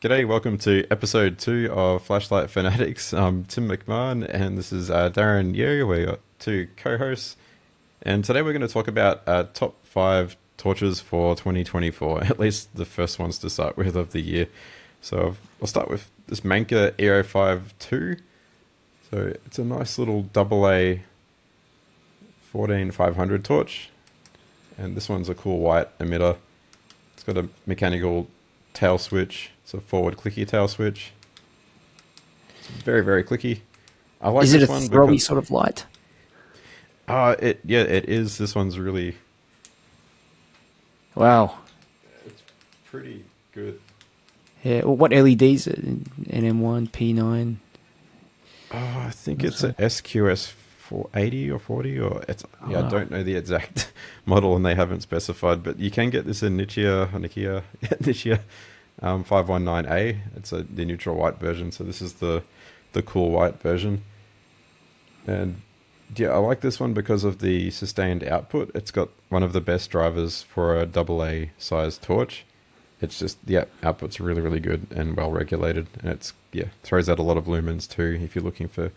G'day, welcome to episode 2 of Flashlight Fanatics. I'm Tim McMahon, and this is Darren Yu. We got two co-hosts, and today we're going to talk about top 5 torches for 2024, at least the first ones to start with of the year. So I'll start with this Manker E05 II. So it's a nice little AA 14500 torch, and this one's a cool white emitter. It's got a mechanical tail switch. It's a forward clicky tail switch. It's very, very clicky. I like Is this it a one throwy because sort of light? it is. This one's really Wow. it's pretty good. Yeah. Well, what LEDs? NM1, P9. I think it's a SQS 480 or 40 or it's I don't know the exact model and they haven't specified, but you can get this in Nichia 519A. It's the neutral white version, so this is the cool white version. And yeah, I like this one because of the sustained output. It's got one of the best drivers for a AA size torch. It's just, yeah, output's really, really good and well regulated, and it's, yeah, throws out a lot of lumens too. If you're looking for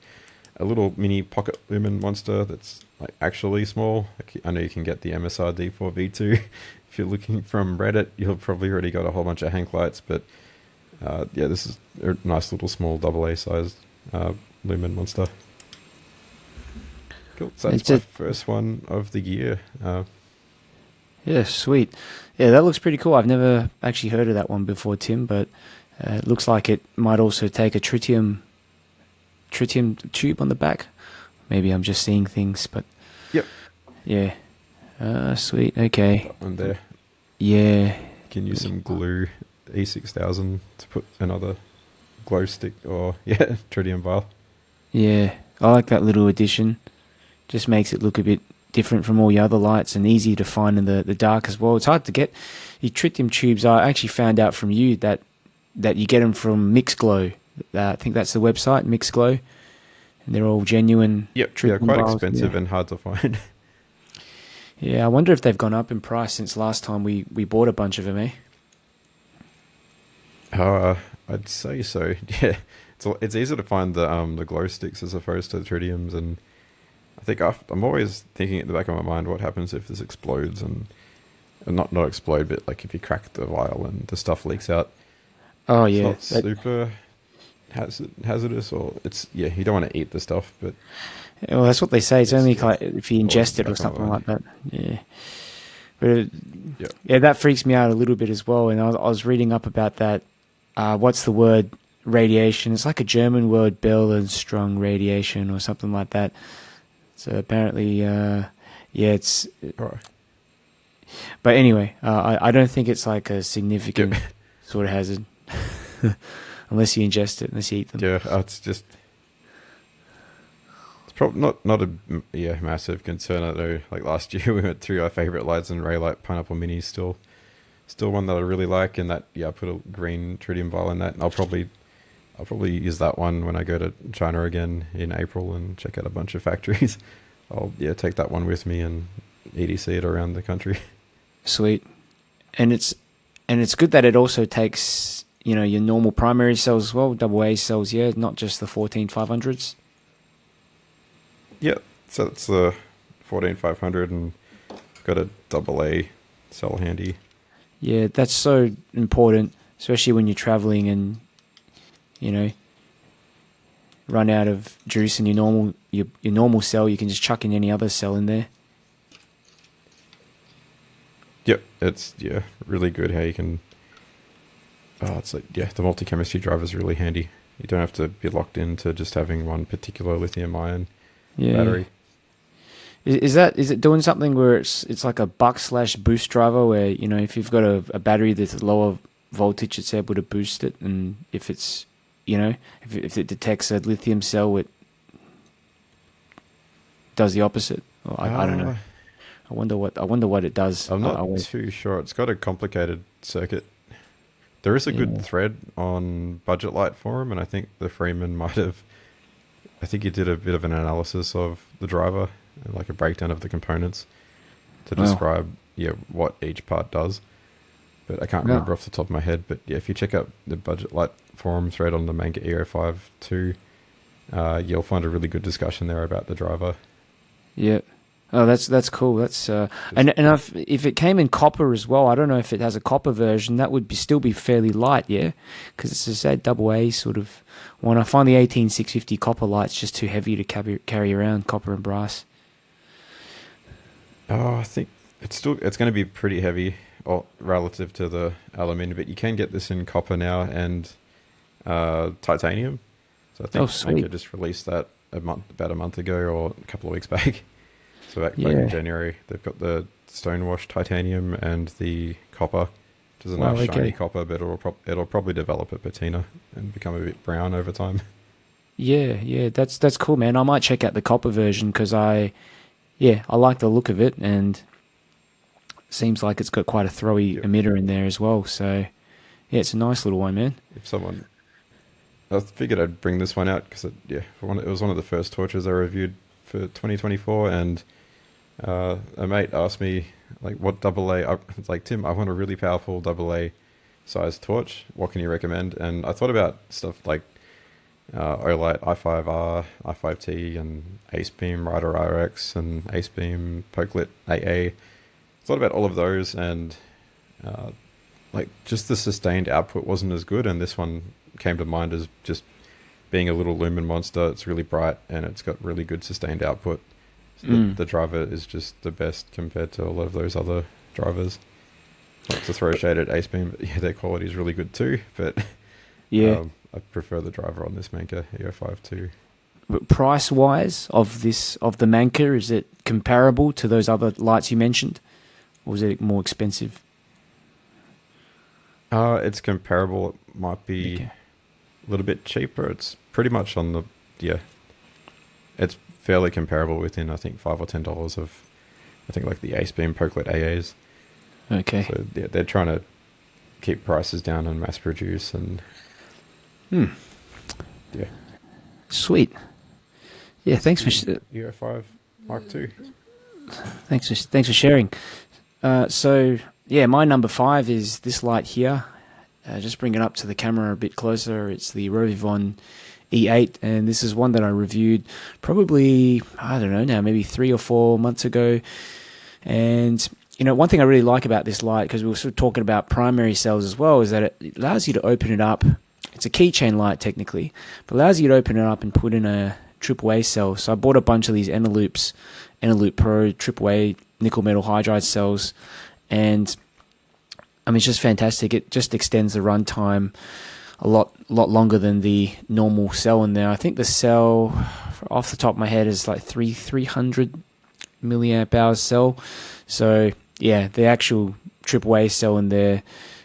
a little mini pocket lumen monster that's like actually small, I know you can get the MSRD for V2. If you're looking from Reddit, you'll probably already got a whole bunch of Hank lights, but yeah, this is a nice little small AA sized lumen monster. Cool. So that's my first one of the year. Yeah, sweet. Yeah, that looks pretty cool. I've never actually heard of that one before, Tim, but it looks like it might also take a tritium tube on the back. Maybe I'm just seeing things, but Yep. yeah. Sweet. Okay. That one there. Yeah. You can use some glue, E6000, to put another glow stick or, yeah, tritium vial. Yeah. I like that little addition. Just makes it look a bit different from all the other lights and easy to find in the dark as well. It's hard to get. The tritium tubes, I actually found out from you that you get them from Mixglow. I think that's the website, Mixglow. And they're all genuine. Yep, they're quite expensive and hard to find. Yeah, I wonder if they've gone up in price since last time we bought a bunch of them, eh? I'd say so. Yeah, it's easy to find the glow sticks as opposed to the tritiums, and I think I'm always thinking at the back of my mind what happens if this explodes and not explode, but like if you crack the vial and the stuff leaks out. Oh yeah, it's not super hazardous, or you don't want to eat the stuff, but well, that's what they say. It's only if you ingest it or something like that. Yeah, but yeah, that freaks me out a little bit as well. And I was reading up about that. What's the word? Radiation. It's like a German word, Bell-and-Strong radiation or something like that. So apparently, it's. Right. But anyway, I don't think it's like a significant sort of hazard, unless you ingest it, unless you eat them. Yeah, it's probably not a massive concern. I know, like last year we went through our favorite lights, and Raylight Pineapple Mini still one that I really like, and that I put a green tritium vial in that, and I'll probably use that one when I go to China again in April and check out a bunch of factories. I'll take that one with me and EDC it around the country. Sweet. And it's good that it also takes, your normal primary cells as well, AA cells, not just the 14500s. Yeah, so it's the 14500 and got a AA cell handy. Yeah, that's so important, especially when you're traveling and run out of juice in your normal cell. You can just chuck in any other cell in there. Yep, it's really good how you can. It's like the multi-chemistry driver is really handy. You don't have to be locked into just having one particular lithium-ion battery. Is it doing something where it's like a buck/boost driver where if you've got a battery that's lower voltage, it's able to boost it, and if it's if it detects a lithium cell, it does the opposite. I don't know. I wonder what it does. I'm not too sure. It's got a complicated circuit. There is a good thread on Budget Light Forum, and I think the Freeman might have. I think he did a bit of an analysis of the driver, like a breakdown of the components, to describe what each part does. but I can't remember off the top of my head. But yeah, if you check out the budget light forum thread on the Manker E05 II, you'll find a really good discussion there about the driver. Yeah. Oh, that's cool. That's and if it came in copper as well, I don't know if it has a copper version. That would still be fairly light, yeah, because it's a AA sort of one. I find the 18650 copper light's just too heavy to carry around, copper and brass. Oh, I think it's going to be pretty heavy relative to the aluminium, but you can get this in copper now and titanium. So I think Manker just released that about a month ago or a couple of weeks back. So back in January, they've got the stonewashed titanium and the copper, which is a nice shiny copper, but it'll probably develop a patina and become a bit brown over time. Yeah, that's cool, man. I might check out the copper version because I like the look of it, and it seems like it's got quite a throwy emitter in there as well. So yeah, it's a nice little one, man. I figured I'd bring this one out because it was one of the first torches I reviewed for 2024, and a mate asked me like what AA. It's like, Tim, I want a really powerful AA size torch. What can you recommend? And I thought about stuff like Olight i5R, i5T, and Acebeam Rider RX, and Acebeam Pokelit AA. Thought about all of those, and like just the sustained output wasn't as good, and this one came to mind as just being a little lumen monster. It's really bright and it's got really good sustained output. So the driver is just the best compared to a lot of those other drivers. Not to throw shade at Acebeam, but yeah, their quality is really good too. But I prefer the driver on this Manker E05 II. But price wise of the Manker, is it comparable to those other lights you mentioned, or is it more expensive? It's comparable. It might be a little bit cheaper. It's pretty much on the it's fairly comparable within, I think, $5 or $10 of, I think, like the Acebeam Pokelit AAs. Okay. So they're trying to keep prices down and mass produce, and sweet. Yeah, thanks for E05 Mark II. Thanks for sharing. So yeah, my number 5 is this light here. Just bring it up to the camera a bit closer. It's the RovyVon E8, and this is one that I reviewed probably, I don't know now, maybe 3 or 4 months ago. And you know, one thing I really like about this light, because we were sort of talking about primary cells as well, is that it allows you to open it up. It's a keychain light technically, but allows you to open it up and put in a AAA cell. So I bought a bunch of these Eneloop Pro AAA nickel metal hydride cells, and I mean, it's just fantastic. It just extends the runtime a lot longer than the normal cell in there. I think the cell, off the top of my head, is like 300 milliamp hours cell. So yeah, the actual AAA cell in there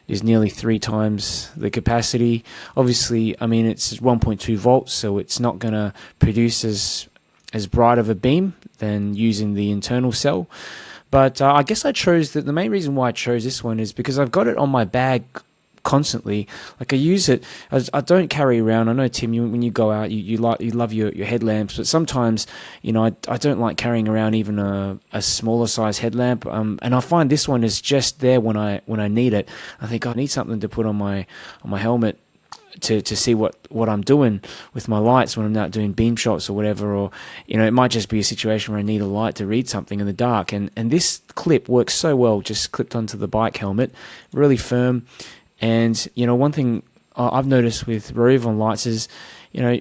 is nearly 3 times the capacity. Obviously, I mean, it's 1.2 volts, so it's not going to produce as bright of a beam than using the internal cell. But I guess I chose the main reason why I chose this one is because I've got it on my bag constantly. Like I use it, I don't carry around. I know, Tim, when you go out, you love your headlamps, but sometimes, you know, I don't like carrying around even a smaller size headlamp. And I find this one is just there when I need it. I think I need something to put on my helmet to see what I'm doing with my lights when I'm out doing beam shots or whatever, or you know, it might just be a situation where I need a light to read something in the dark, and this clip works so well, just clipped onto the bike helmet, really firm. And you know, one thing I've noticed with RovyVon lights is, you know,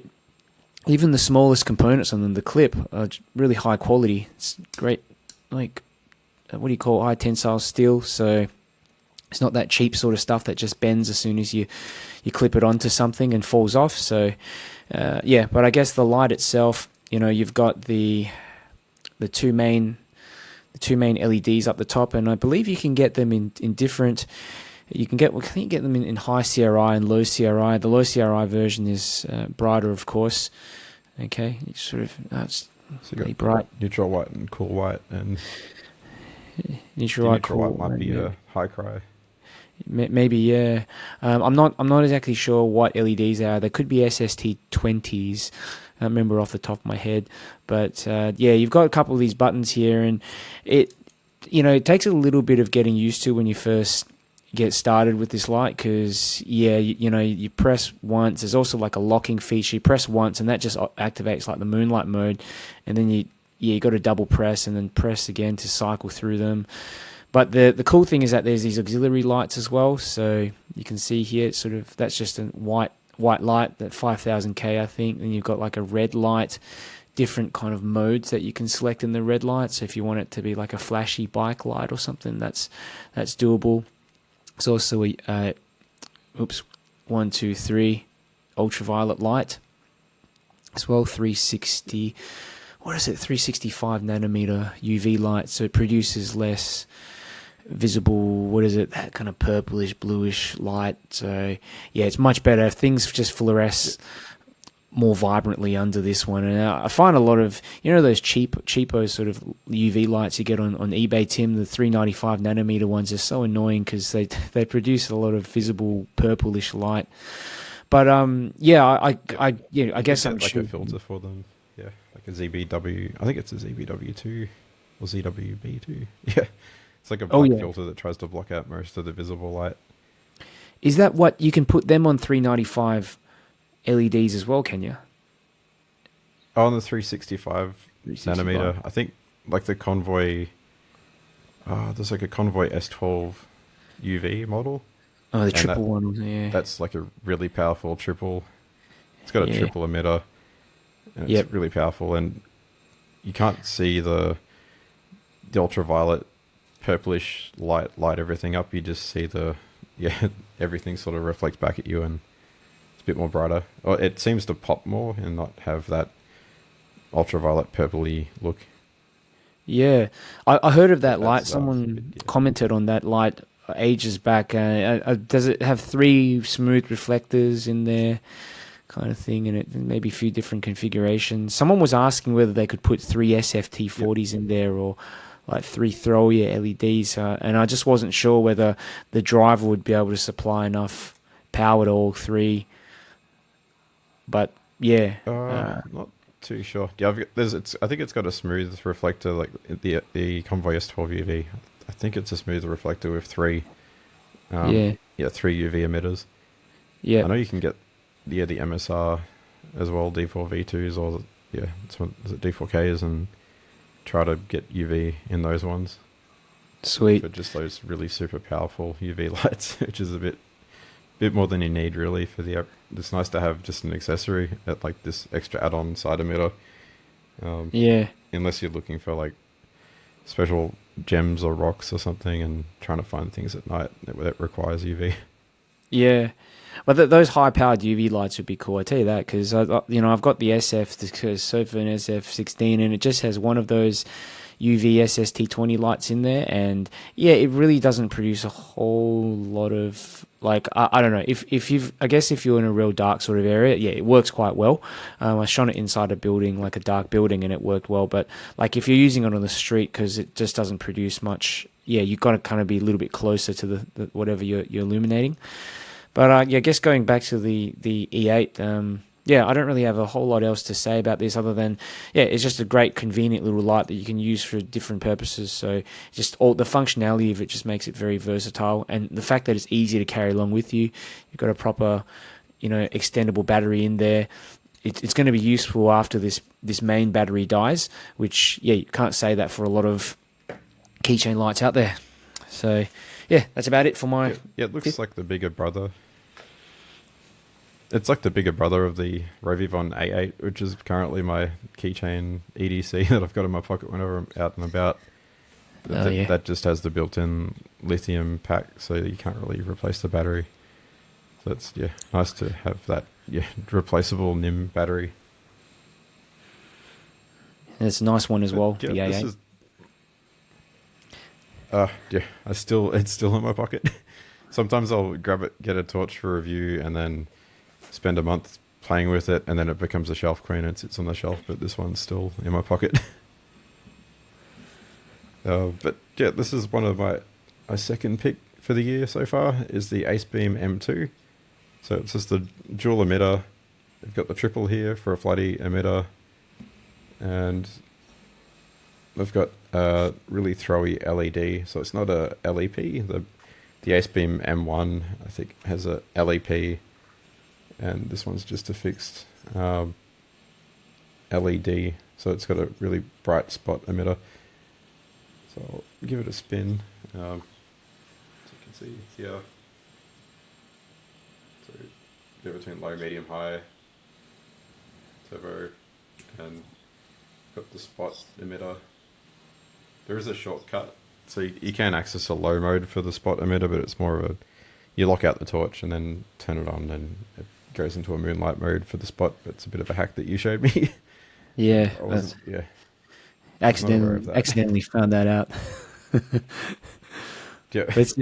even the smallest components on them, the clip, are really high quality. It's great, like what do you call it? High tensile steel, so it's not that cheap sort of stuff that just bends as soon as you clip it onto something and falls off. So yeah, but I guess the light itself, you know, you've got the two main LEDs up the top, and I believe you can get them in different. I think you get them in high CRI and low CRI. The low CRI version is brighter, of course. Okay, it's sort of it's really bright. Neutral white and cool white, and neutral white might be a high cry. Maybe, yeah. I'm not exactly sure what LEDs they are. They could be SST20s. I don't remember off the top of my head, but yeah, you've got a couple of these buttons here, and it takes a little bit of getting used to when you first get started with this light, because you press once. There's also like a locking feature. You press once and that just activates like the moonlight mode, and then you got to double press and then press again to cycle through them. But the cool thing is that there's these auxiliary lights as well. So you can see here, it's sort of, that's just a white light, that 5000K I think. Then you've got like a red light, different kind of modes that you can select in the red light. So if you want it to be like a flashy bike light or something, that's doable. There's also a 1, 2, 3 ultraviolet light as well, 360. What is it? 365 nanometer UV light, so it produces less visible, what is it, that kind of purplish bluish light. So yeah, it's much better. Things just fluoresce more vibrantly under this one. And I find a lot of, those cheapo sort of UV lights you get on eBay, Tim, the 395 nanometer ones are so annoying because they produce a lot of visible purplish light. But I guess I'm like a filter for them. Yeah, like a ZBW. I think it's a ZBW2 or ZWB2. Yeah, it's like a black filter that tries to block out most of the visible light. Is that what you can put them on 395 LEDs as well? Can you? Oh, on the 365 nanometer, I think like the Convoy. There's like a Convoy S8 UV model. Oh, the triple one. Yeah, that's like a really powerful triple. It's got a triple emitter. And it's really powerful, and you can't see the ultraviolet purplish light everything up. You just see everything sort of reflects back at you, and it's a bit more brighter. Or it seems to pop more and not have that ultraviolet purpley look. Yeah, I heard of that light. Someone commented on that light ages back. Does it have 3 smooth reflectors in there? Kind of thing, and it maybe a few different configurations. Someone was asking whether they could put 3 SFT40s in there, or like 3 thrower LEDs, and I just wasn't sure whether the driver would be able to supply enough power to all 3. But not too sure. Yeah, I think it's got a smooth reflector, like the Convoy S12 UV. I think it's a smooth reflector with 3 3 UV emitters. Yeah, I know you can get the MSR as well, D4V2s, or is it D4Ks, and try to get UV in those ones. Sweet. For just those really super powerful UV lights, which is a bit more than you need really for the. It's nice to have just an accessory at like this extra add-on side emitter. Unless you're looking for like special gems or rocks or something, and trying to find things at night that requires UV. Yeah. Well, those high-powered UV lights would be cool. I tell you that, because I've got the Sofa and SF16, and it just has one of those UV SST20 lights in there, and it really doesn't produce a whole lot of, like, I don't know, if you're in a real dark sort of area, it works quite well. I shone it inside a building, like a dark building, and it worked well. But like if you're using it on the street, because it just doesn't produce much, you've got to kind of be a little bit closer to the whatever you're illuminating. But I guess going back to the E8, I don't really have a whole lot else to say about this other than, it's just a great, convenient little light that you can use for different purposes. So just all the functionality of it just makes it very versatile, and the fact that it's easy to carry along with you. You've got a proper, extendable battery in there. It's going to be useful after this main battery dies, which you can't say that for a lot of keychain lights out there. So that's about it for my. It looks like the bigger brother. It's like the bigger brother of the RovyVon E8, which is currently my keychain EDC that I've got in my pocket whenever I'm out and about. That just has the built-in lithium pack, so you can't really replace the battery. So it's nice to have that replaceable NIM battery. And it's a nice one as well. The E8. It's still in my pocket. Sometimes I'll grab it, get a torch for review, and then spend a month playing with it, and then it becomes a shelf queen and sits on the shelf, but this one's still in my pocket. This is one of my second pick for the year so far, is the Acebeam M2. So it's just the dual emitter. They've got the triple here for a floody emitter, and they've got a really throwy LED. So it's not a LEP. the Acebeam M1, I think, has a LEP, and this one's just a fixed LED. So it's got a really bright spot emitter. So I'll give it a spin. So you can see here. So go between low, medium, high, turbo, and got the spot emitter. There is a shortcut, so you can access a low mode for the spot emitter, but it's more of a, you lock out the torch and then turn it on, and it goes into a moonlight mode for the spot. But it's a bit of a hack that you showed me. Yeah, yeah. Accidentally found that out. Yeah, it's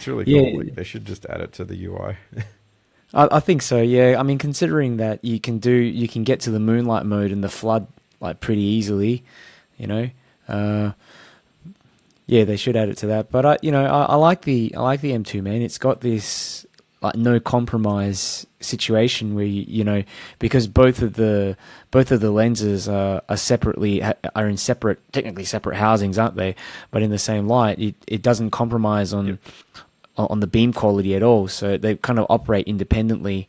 really cool. Yeah. Like, they should just add it to the UI. I think so. Yeah, I mean, considering that you can get to the moonlight mode and the flood like pretty easily, you know. Yeah, they should add it to that. But I like the M2, man. It's got this like no compromise situation where because both of the lenses are in technically separate housings, aren't they? But in the same light, it doesn't compromise on the beam quality at all. So they kind of operate independently.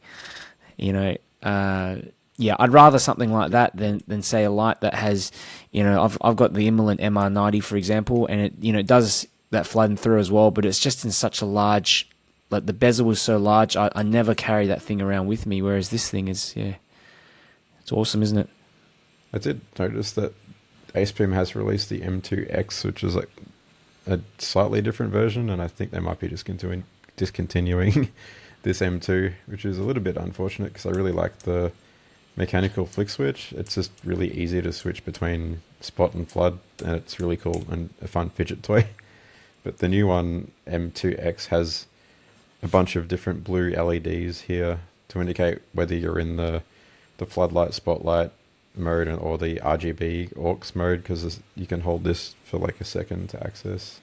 Yeah, I'd rather something like that than say a light that has, I've got the IMALENT MR90, for example, and it does that flooding through as well, but it's just in such a large, like the bezel was so large, I never carry that thing around with me, whereas this thing is, it's awesome, isn't it? I did notice that Acebeam has released the M2X, which is like a slightly different version, and I think they might be discontinuing this M2, which is a little bit unfortunate because I really like the mechanical flick switch. It's just really easy to switch between spot and flood, and it's really cool and a fun fidget toy. But the new one, M2X, has a bunch of different blue LEDs here to indicate whether you're in the floodlight, spotlight mode or the RGB aux mode, because you can hold this for like a second to access.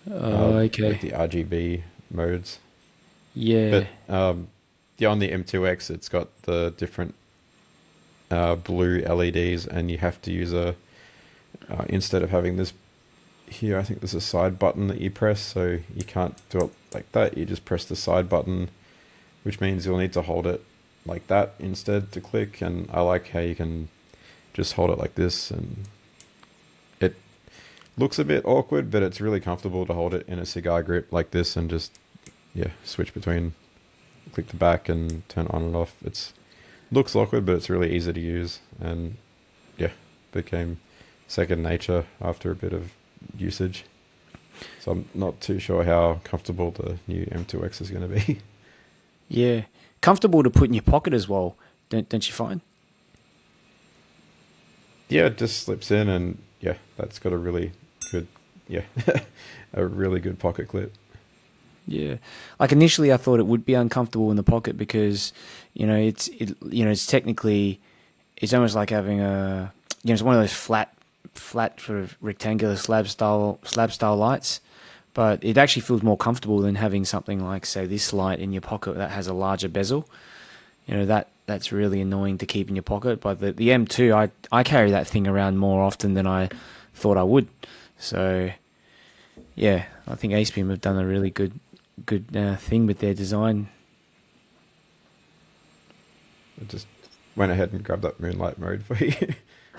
Okay. Like the RGB modes. Yeah. But on the M2X, it's got the different blue LEDs, and you have to use instead of having this here, I think there's a side button that you press, so you can't do it like that. You just press the side button, which means you'll need to hold it like that instead to click. And I like how you can just hold it like this, and it looks a bit awkward, but it's really comfortable to hold it in a cigar grip like this and just switch between, click the back and turn on and off. It's looks awkward, but it's really easy to use, and became second nature after a bit of usage. So I'm not too sure how comfortable the new M2X is going to be. Yeah, comfortable to put in your pocket as well, don't you find? Yeah, it just slips in, and that's got a really good a really good pocket clip. Yeah, like initially I thought it would be uncomfortable in the pocket because it's technically, it's almost like having it's one of those flat sort of rectangular slab style lights, but it actually feels more comfortable than having something like, say, this light in your pocket that has a larger bezel. That's really annoying to keep in your pocket. But the M2, I carry that thing around more often than I thought I would. So I think Acebeam have done a really good thing with their design. I just went ahead and grabbed that moonlight mode for you.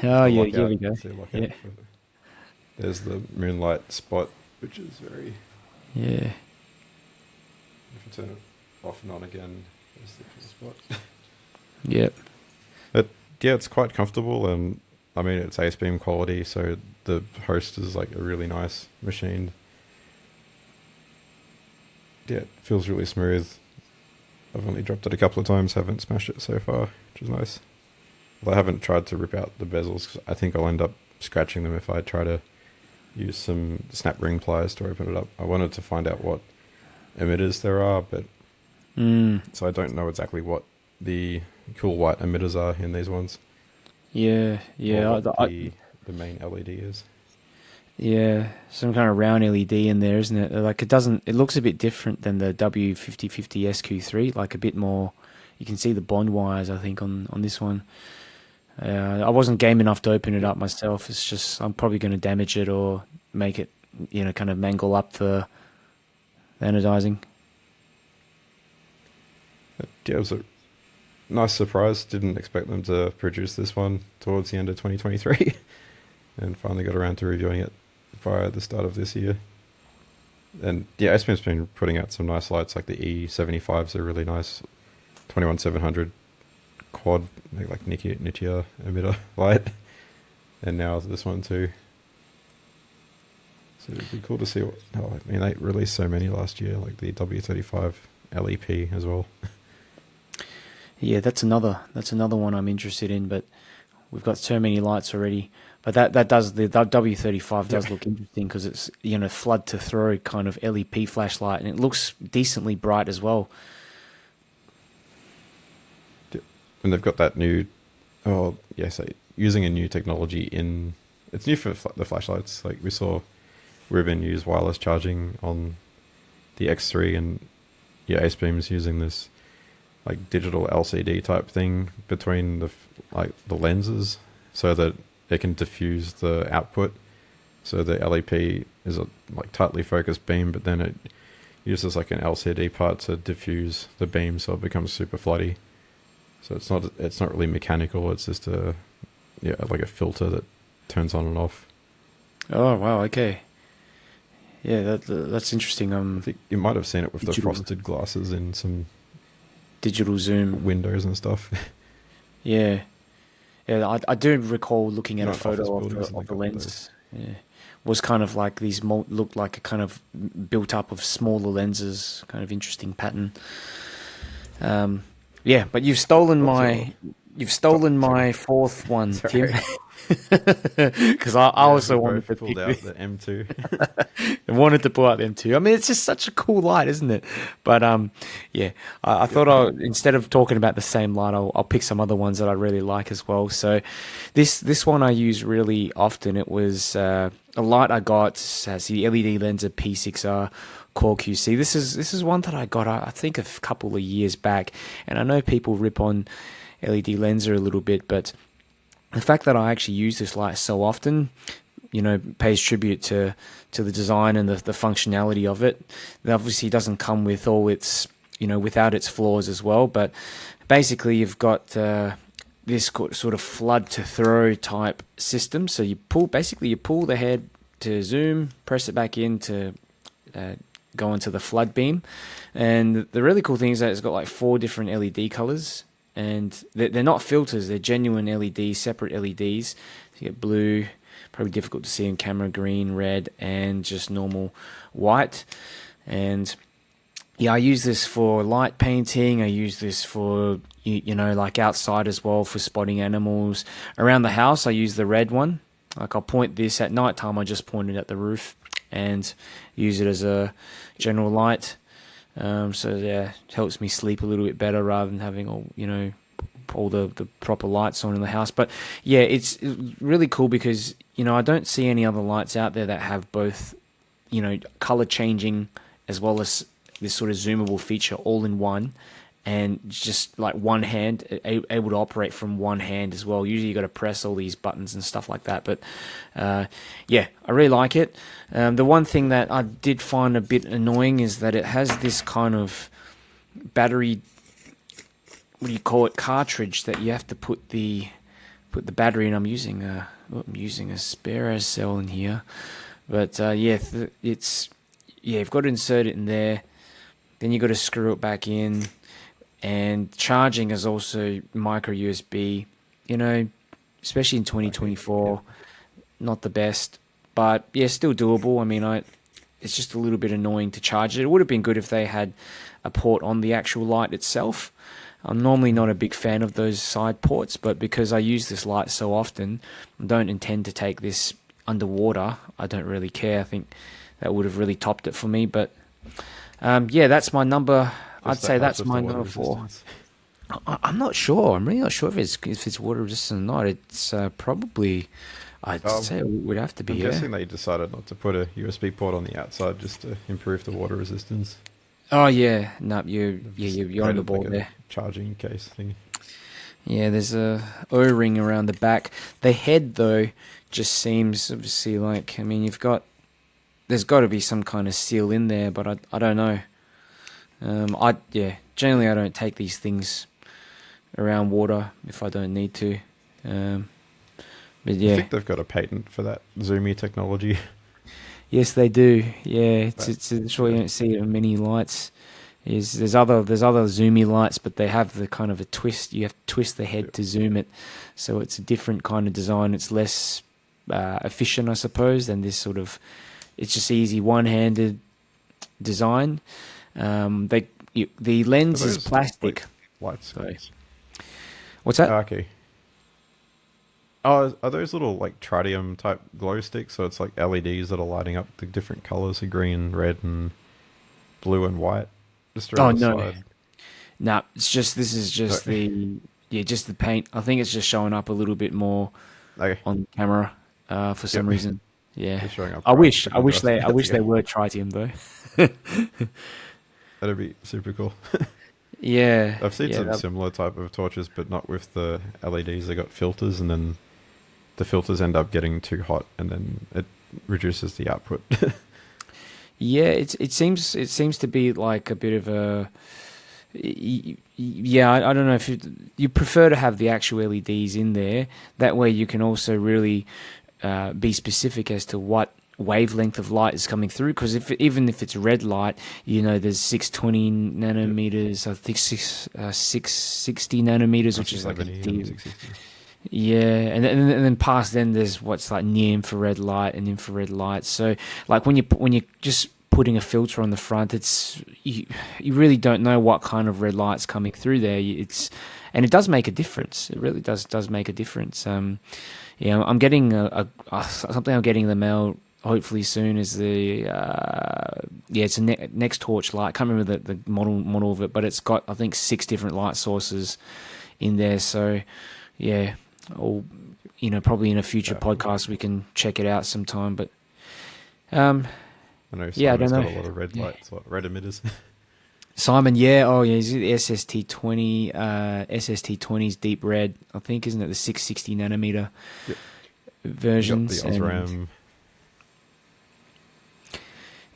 Oh yeah, here we go. There's the moonlight spot, which is very... Yeah. If I turn it off and on again, there's the spot. Yep. But it's quite comfortable, and I mean, it's Acebeam quality, so the host is like a really nice machine. Yeah, it feels really smooth. I've only dropped it a couple of times, haven't smashed it so far, which is nice. Well, I haven't tried to rip out the bezels, 'cause I think I'll end up scratching them if I try to use some snap ring pliers to open it up. I wanted to find out what emitters there are, but so I don't know exactly what the cool white emitters are in these ones. Yeah. Or what the main LED is. Yeah, some kind of round LED in there, isn't it? Like it looks a bit different than the W5050 SQ3, like a bit more, you can see the bond wires, I think, on this one. I wasn't game enough to open it up myself. It's just, I'm probably going to damage it or make it, kind of mangle up the the anodizing. Yeah, it was a nice surprise. Didn't expect them to produce this one towards the end of 2023, and finally got around to reviewing it by the start of this year. And yeah, Acebeam's been putting out some nice lights, like the E75 is a really nice 21700 quad, like Nitya emitter light, and now this one too. So it'd be cool to see they released so many last year, like the W35 LEP as well. Yeah, that's another one I'm interested in, but we've got so many lights already. But the W35 does look interesting because it's flood to throw kind of LEP flashlight, and it looks decently bright as well. And they've got that new, using a new technology it's new for the flashlights. Like we saw Ribbon use wireless charging on the X3, and Acebeam's using this like digital LCD type thing between the lenses so that it can diffuse the output. So the LEP is a tightly focused beam, but then it uses like an LCD part to diffuse the beam so it becomes super floody. So it's not really mechanical. It's just a filter that turns on and off. Oh wow! Okay. Yeah, that's interesting. I think you might have seen it with the frosted glasses in some digital zoom windows and stuff. Yeah, I do recall looking at a photo of the lens. Yeah, was kind of like these looked like a kind of built up of smaller lenses, kind of interesting pattern. Yeah, but you've stolen my fourth one, Tim. Because I also wanted to pull out the M2. I wanted to pull out the M2. I mean, it's just such a cool light, isn't it? But I thought instead of talking about the same light, I'll pick some other ones that I really like as well. So this one I use really often. It was a light I got has the Ledlenser P6R Core QC. This is one that I got I think a couple of years back, and I know people rip on Ledlenser a little bit, but the fact that I actually use this light so often, pays tribute to the design and the functionality of it. It obviously doesn't come with all its, without its flaws as well, but basically you've got this sort of flood to throw type system. So you pull the head to zoom, press it back in to go into the flood beam. And the really cool thing is that it's got like 4 different LED colors. And they're not filters, they're genuine LEDs, separate LEDs. So you get blue, probably difficult to see in camera, green, red, and just normal white. And I use this for light painting. I use this for, like outside as well for spotting animals. Around the house, I use the red one. Like I'll point this at night time, I just point it at the roof and use it as a general light. It helps me sleep a little bit better rather than having all the proper lights on in the house. But yeah, it's really cool because I don't see any other lights out there that have both color changing as well as this sort of zoomable feature all in one, and just like one hand, able to operate from one hand as well. Usually you got to press all these buttons and stuff like that, but I really like it. The one thing that I did find a bit annoying is that it has this kind of battery, cartridge that you have to put the battery in. I'm using a spare cell in here, but you've got to insert it in there, then you got to screw it back in. And charging is also micro USB, especially in 2024, not the best, but still doable. I mean, it's just a little bit annoying to charge it. It would have been good if they had a port on the actual light itself. I'm normally not a big fan of those side ports, but because I use this light so often, I don't intend to take this underwater. I don't really care. I think that would have really topped it for me, but that's my number. I'd say that's my number 4. I'm not sure. I'm really not sure if it's water resistant or not. It's probably, I'd say it would have to be. I'm guessing they decided not to put a USB port on the outside just to improve the water resistance. Oh yeah, no, you're on the ball there. Charging case thing. Yeah, there's a O-ring around the back. The head though just seems obviously like, I mean, you've got there's got to be some kind of seal in there, but I don't know. Generally I don't take these things around water if I don't need to. But yeah, I think they've got a patent for that zoomy technology. Yes, they do. Yeah, it's sure you don't see it in many lights. There's other zoomy lights, but they have the kind of a twist. You have to twist the head to zoom it, so it's a different kind of design. It's less efficient, I suppose, than this sort of. It's just easy one-handed design. The lens is plastic. Lights. So, what's that? Okay. Oh, are those little like tritium type glow sticks? So it's like LEDs that are lighting up the different colors of green, red, and blue and white. Just around the side. No, this is just just the paint. I think it's just showing up a little bit more on camera for some reason. Yeah, I wish they were tritium though. That'd be super cool. Yeah, I've seen some similar type of torches, but not with the LEDs. They got filters, and then the filters end up getting too hot, and then it reduces the output. Yeah, it seems to be like a bit of a. Yeah, I don't know if you prefer to have the actual LEDs in there. That way, you can also really be specific as to what wavelength of light is coming through, because even if it's red light, there's 620 nanometers, I think 660 nanometers, which is like a deep, and then past then there's what's like near infrared light and infrared light. So like when you're just putting a filter on the front, it's you really don't know what kind of red light's coming through there. And it does make a difference. It really does make a difference. I'm getting something I'm getting in the mail hopefully soon is the it's a NEXTORCH light. I can't remember the model of it, but it's got I think 6 different light sources in there. So yeah, or probably in a future podcast we can check it out sometime. But I know I don't know. Got a lot of red lights, red emitters. Simon, he's the SST20, SST20's deep red, I think, isn't it? The 660 nanometer versions. The Osram.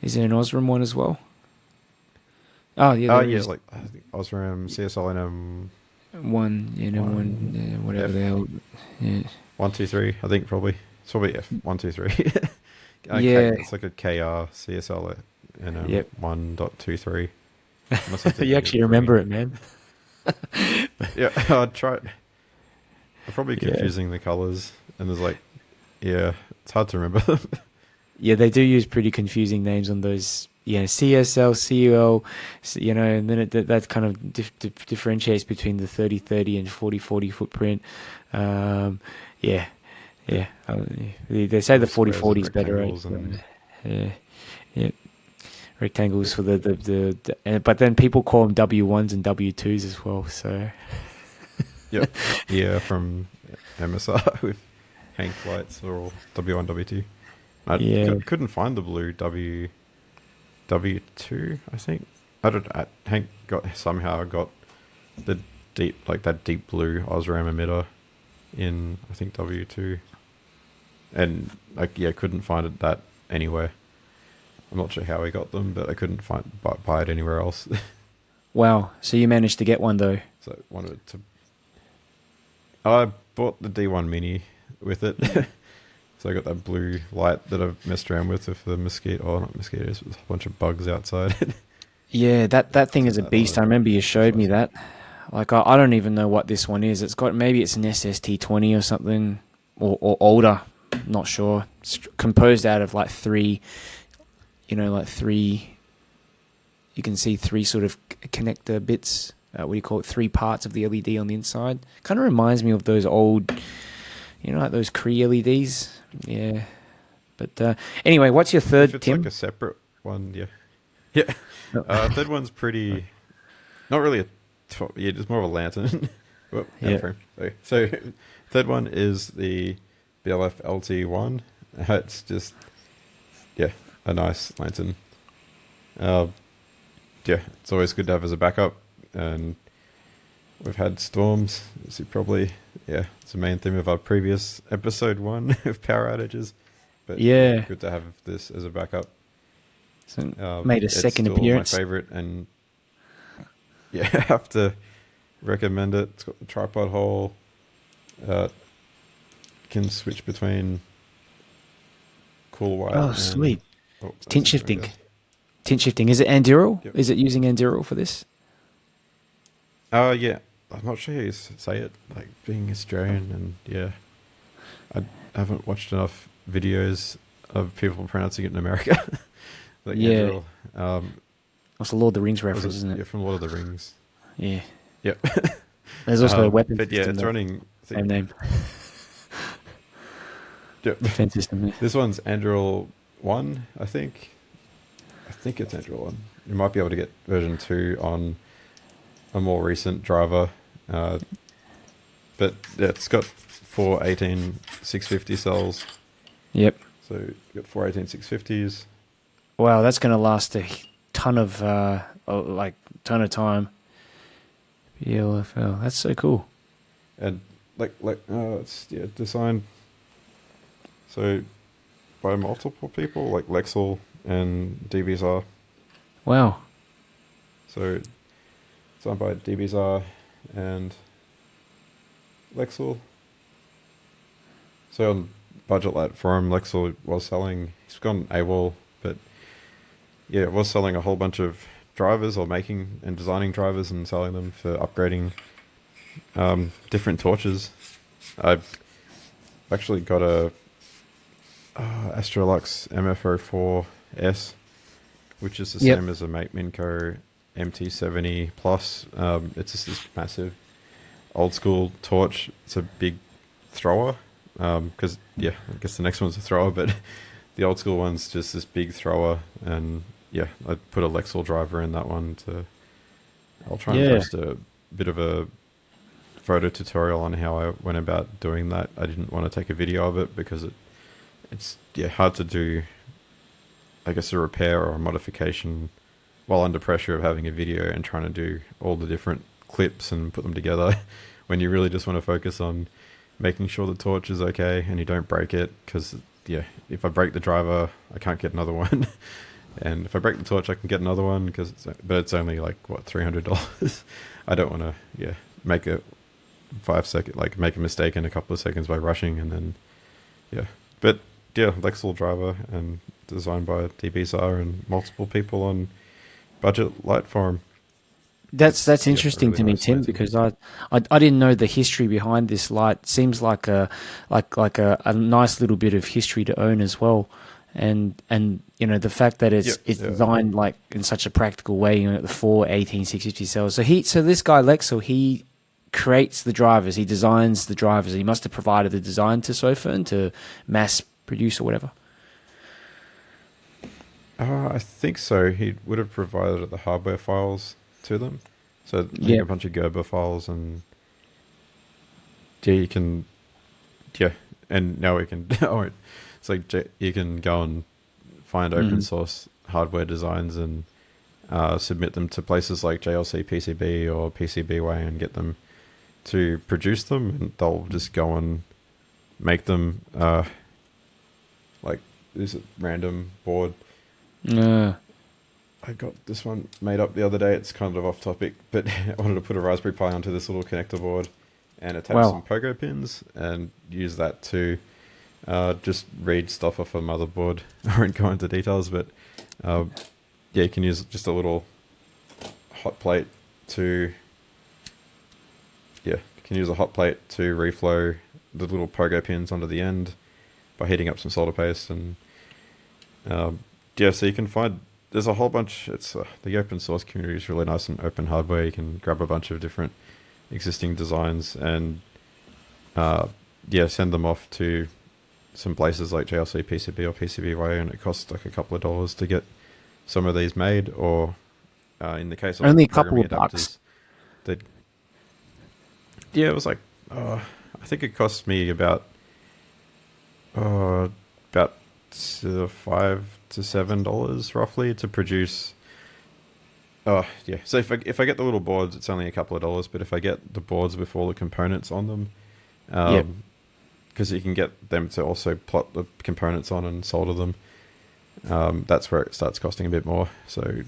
Is there an Osram one as well? Oh yeah, like I think Osram, CSLNM whatever the hell. Yeah. 1, 2, 3. I think probably it's probably F 1, 2, 3. It's like a KR CSL and 1.23. You actually remember it, man. Yeah, I'd try it. I'm probably confusing the colors, and there's it's hard to remember them. Yeah, they do use pretty confusing names on those. Yeah, CSL, CUL, and then that kind of differentiates between the 30-30 and 40-40 footprint. They say the 40-40 is better, right? Rectangles for but then people call them W1s and W2s as well. So. From MSR with Hank lights or W1, W2. I couldn't find the blue W2, I think. Hank somehow got the that deep blue Osram emitter in, I think, W2. And couldn't find that anywhere. I'm not sure how he got them, but I couldn't buy it anywhere else. Wow. So you managed to get one though. So I bought the D1 Mini with it. So I got that blue light that I've messed around with the not mosquitoes, but a bunch of bugs outside. Yeah, that thing is a beast. I remember you showed me that. Like, I don't even know what this one is. Maybe it's an SST20 or something, or older. Not sure. It's composed out of like 3, you can see 3 sort of connector bits. What do you call it? 3 parts of the LED on the inside. Kind of reminds me of those old, like those Cree LEDs. Yeah. But anyway, what's your third, if it's Tim? Like a separate one, yeah. Third one's pretty, not really just more of a lantern. Frame. Okay. So third one is the BLF LT1. It's just, a nice lantern. It's always good to have as a backup. And we've had storms. It's probably, it's the main theme of our previous episode 1 of power outages. But good to have this as a backup. So made a second it's appearance. Still my favorite, and yeah, I have to recommend it. It's got the tripod hole. Can switch between cool white. Oh, and, sweet! That's Tint it, shifting. I guess. Tint shifting. Is it Anduril? Yep. Is it using Anduril for this? Yeah. I'm not sure how you say it. Like being Australian, and yeah, I haven't watched enough videos of people pronouncing it in America. Like Yeah. Anduril. That's a Lord of the Rings reference, isn't it? Yeah, from Lord of the Rings. Yeah. Yep. There's also a weapon but yeah, system. it's running. Same name. Yep. Defense system. Yeah. This one's Anduril 1, I think. I think it's Anduril 1. You might be able to get version 2 on a more recent driver. But yeah, it's got 4 18650 cells. Yep. So you've got 4 18650s. Wow, that's going to last a ton of time. PLFL. That's so cool. And it's designed so by multiple people, like Lexel and DBSR. Wow. So designed by DBSR and Lexel. So on Budget Light Forum, Lexel was selling, he's gone AWOL, but yeah, it was selling a whole bunch of drivers, or making and designing drivers and selling them for upgrading different torches. I've actually got a Astrolux MF04S, which is the same as a Mateminco MT70 Plus. It's just this massive old school torch. It's a big thrower, because I guess the next one's a thrower, but the old school one's just this big thrower. And yeah, I put a Lexel driver in that one. I'll try and post a bit of a photo tutorial on how I went about doing that. I didn't want to take a video of it because it's hard to do, I guess, a repair or a modification while under pressure of having a video and trying to do all the different clips and put them together when you really just want to focus on making sure the torch is okay and you don't break it, because if I break the driver I can't get another one. And if I break the torch I can get another one, but it's only like what, $300. I don't want to make a 5 second, like make a mistake in a couple of seconds by rushing, and then but Lexel driver, and designed by DBSR and multiple people on Budget Light Forum. That's interesting really to me, nice Tim, because I didn't know the history behind this light. It seems like a nice little bit of history to own as well, and the fact that it's designed like in such a practical way. The 4 18650 cells. So this guy Lexel, he creates the drivers, he designs the drivers. He must have provided the design to Sofern to mass produce or whatever. I think so. He would have provided the hardware files to them. So a bunch of Gerber files, and you can, and now we can, it's like you can go and find open source hardware designs and submit them to places like JLC PCB or PCBWay and get them to produce them, and they'll just go and make them like this random board. I got this one made up the other day. It's kind of off topic, but I wanted to put a Raspberry Pi onto this little connector board and attach some pogo pins and use that to just read stuff off a motherboard. I won't go into details, but you can use just a little hot plate to reflow the little pogo pins onto the end by heating up some solder paste. And so you can find, there's a whole bunch. It's the open source community is really nice and open hardware. You can grab a bunch of different existing designs and send them off to some places like JLC PCB or PCBWay, and it costs like a couple of dollars to get some of these made, or in the case of only a couple of bucks. It was like I think it cost me about $5 to $7 roughly to produce. So if I get the little boards, it's only a couple of dollars. But if I get the boards with all the components on them, because you can get them to also plot the components on and solder them, that's where it starts costing a bit more. So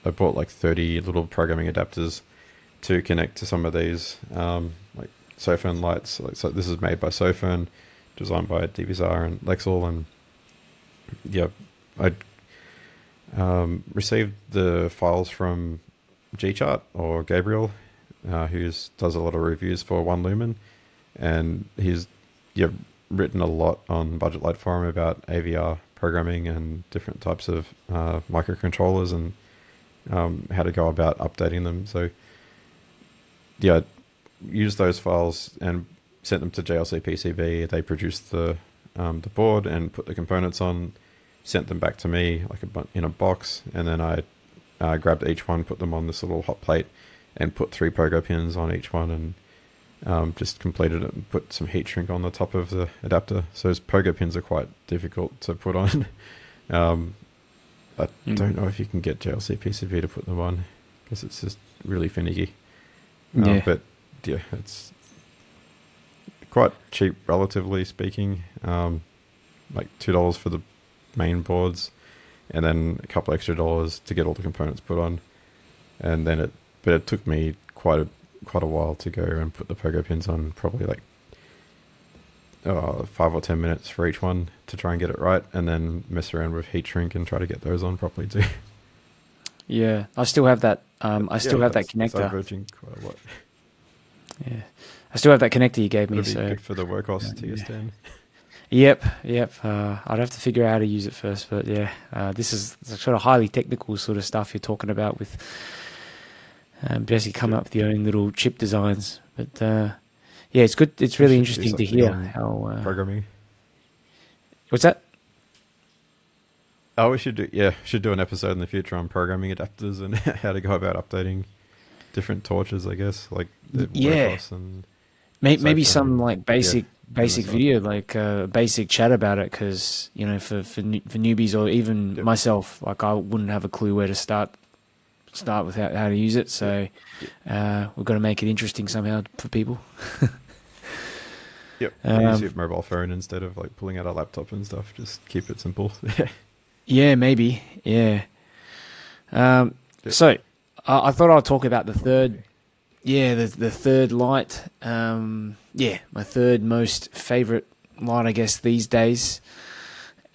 I bought like 30 little programming adapters to connect to some of these, like Sofern lights. Like, so this is made by Sofern, designed by DVSR and Lexel, and yeah, I received the files from G-Chart or Gabriel, who does a lot of reviews for One Lumen, and he's written a lot on Budget Light Forum about AVR programming and different types of microcontrollers and how to go about updating them. So yeah, used those files and sent them to JLC PCB. They produced the board and put the components on, sent them back to me like in a box, and then I grabbed each one, put them on this little hot plate, and put 3 pogo pins on each one, and just completed it and put some heat shrink on the top of the adapter. So those pogo pins are quite difficult to put on. I don't know if you can get JLC PCB to put them on because it's just really finicky. But yeah, it's quite cheap, relatively speaking. Like $2 for the main boards, and then a couple extra dollars to get all the components put on. And then it took me quite a while to go and put the pogo pins on, probably like 5 or 10 minutes for each one to try and get it right, and then mess around with heat shrink and try to get those on properly too. Yeah, I still have that. I still have that connector. Diverging quite a lot. Yeah, I still have that connector you gave me. It'd be so good for the workhorse TS10. Yep. I'd have to figure out how to use it first, but yeah, this is sort of highly technical sort of stuff you're talking about with basically coming up with your own little chip designs. But yeah, it's good. It's really interesting to hear how programming. What's that? Oh, we should do an episode in the future on programming adapters and how to go about updating different torches, I guess, like the workhorse and maybe some like basic video, like basic chat about it, because for newbies or even myself, like I wouldn't have a clue where to start with how to use it. So we've got to make it interesting somehow for people. Yep. Use your mobile phone instead of like pulling out a laptop and stuff. Just keep it simple. Yeah, maybe. Yeah. So I thought I'd talk about the third. Yeah, the third light. My third most favorite light, I guess, these days.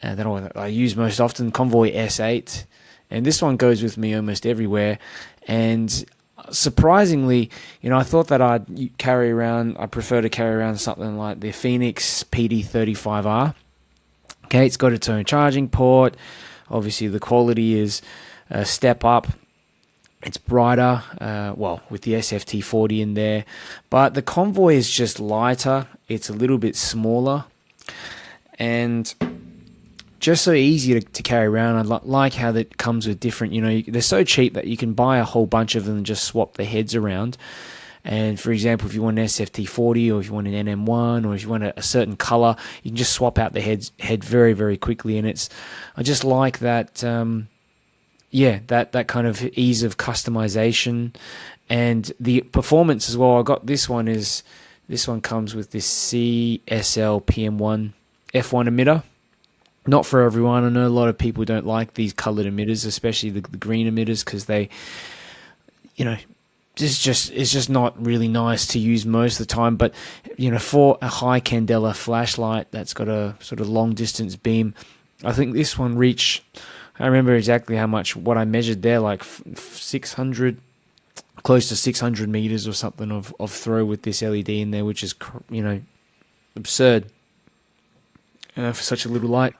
That I use most often, Convoy S8. And this one goes with me almost everywhere. And surprisingly, I thought that I prefer to carry around something like the Phoenix PD35R. Okay, it's got its own charging port. Obviously, the quality is a step up. It's brighter, with the SFT40 in there. But the Convoy is just lighter. It's a little bit smaller. And just so easy to carry around. I like how that comes with different, they're so cheap that you can buy a whole bunch of them and just swap the heads around. And for example, if you want an SFT40 or if you want an NM1 or if you want a certain color, you can just swap out the head very, very quickly. And I just like that, that kind of ease of customization and the performance as well. I got this one comes with this CSL PM1 F1 emitter. Not for everyone. I know a lot of people don't like these colored emitters, especially the green emitters, because they, it's just not really nice to use most of the time. But, for a high candela flashlight that's got a sort of long distance beam, I think this one I remember exactly what I measured there, like 600, close to 600 meters or something of throw with this LED in there, which is, absurd for such a little light.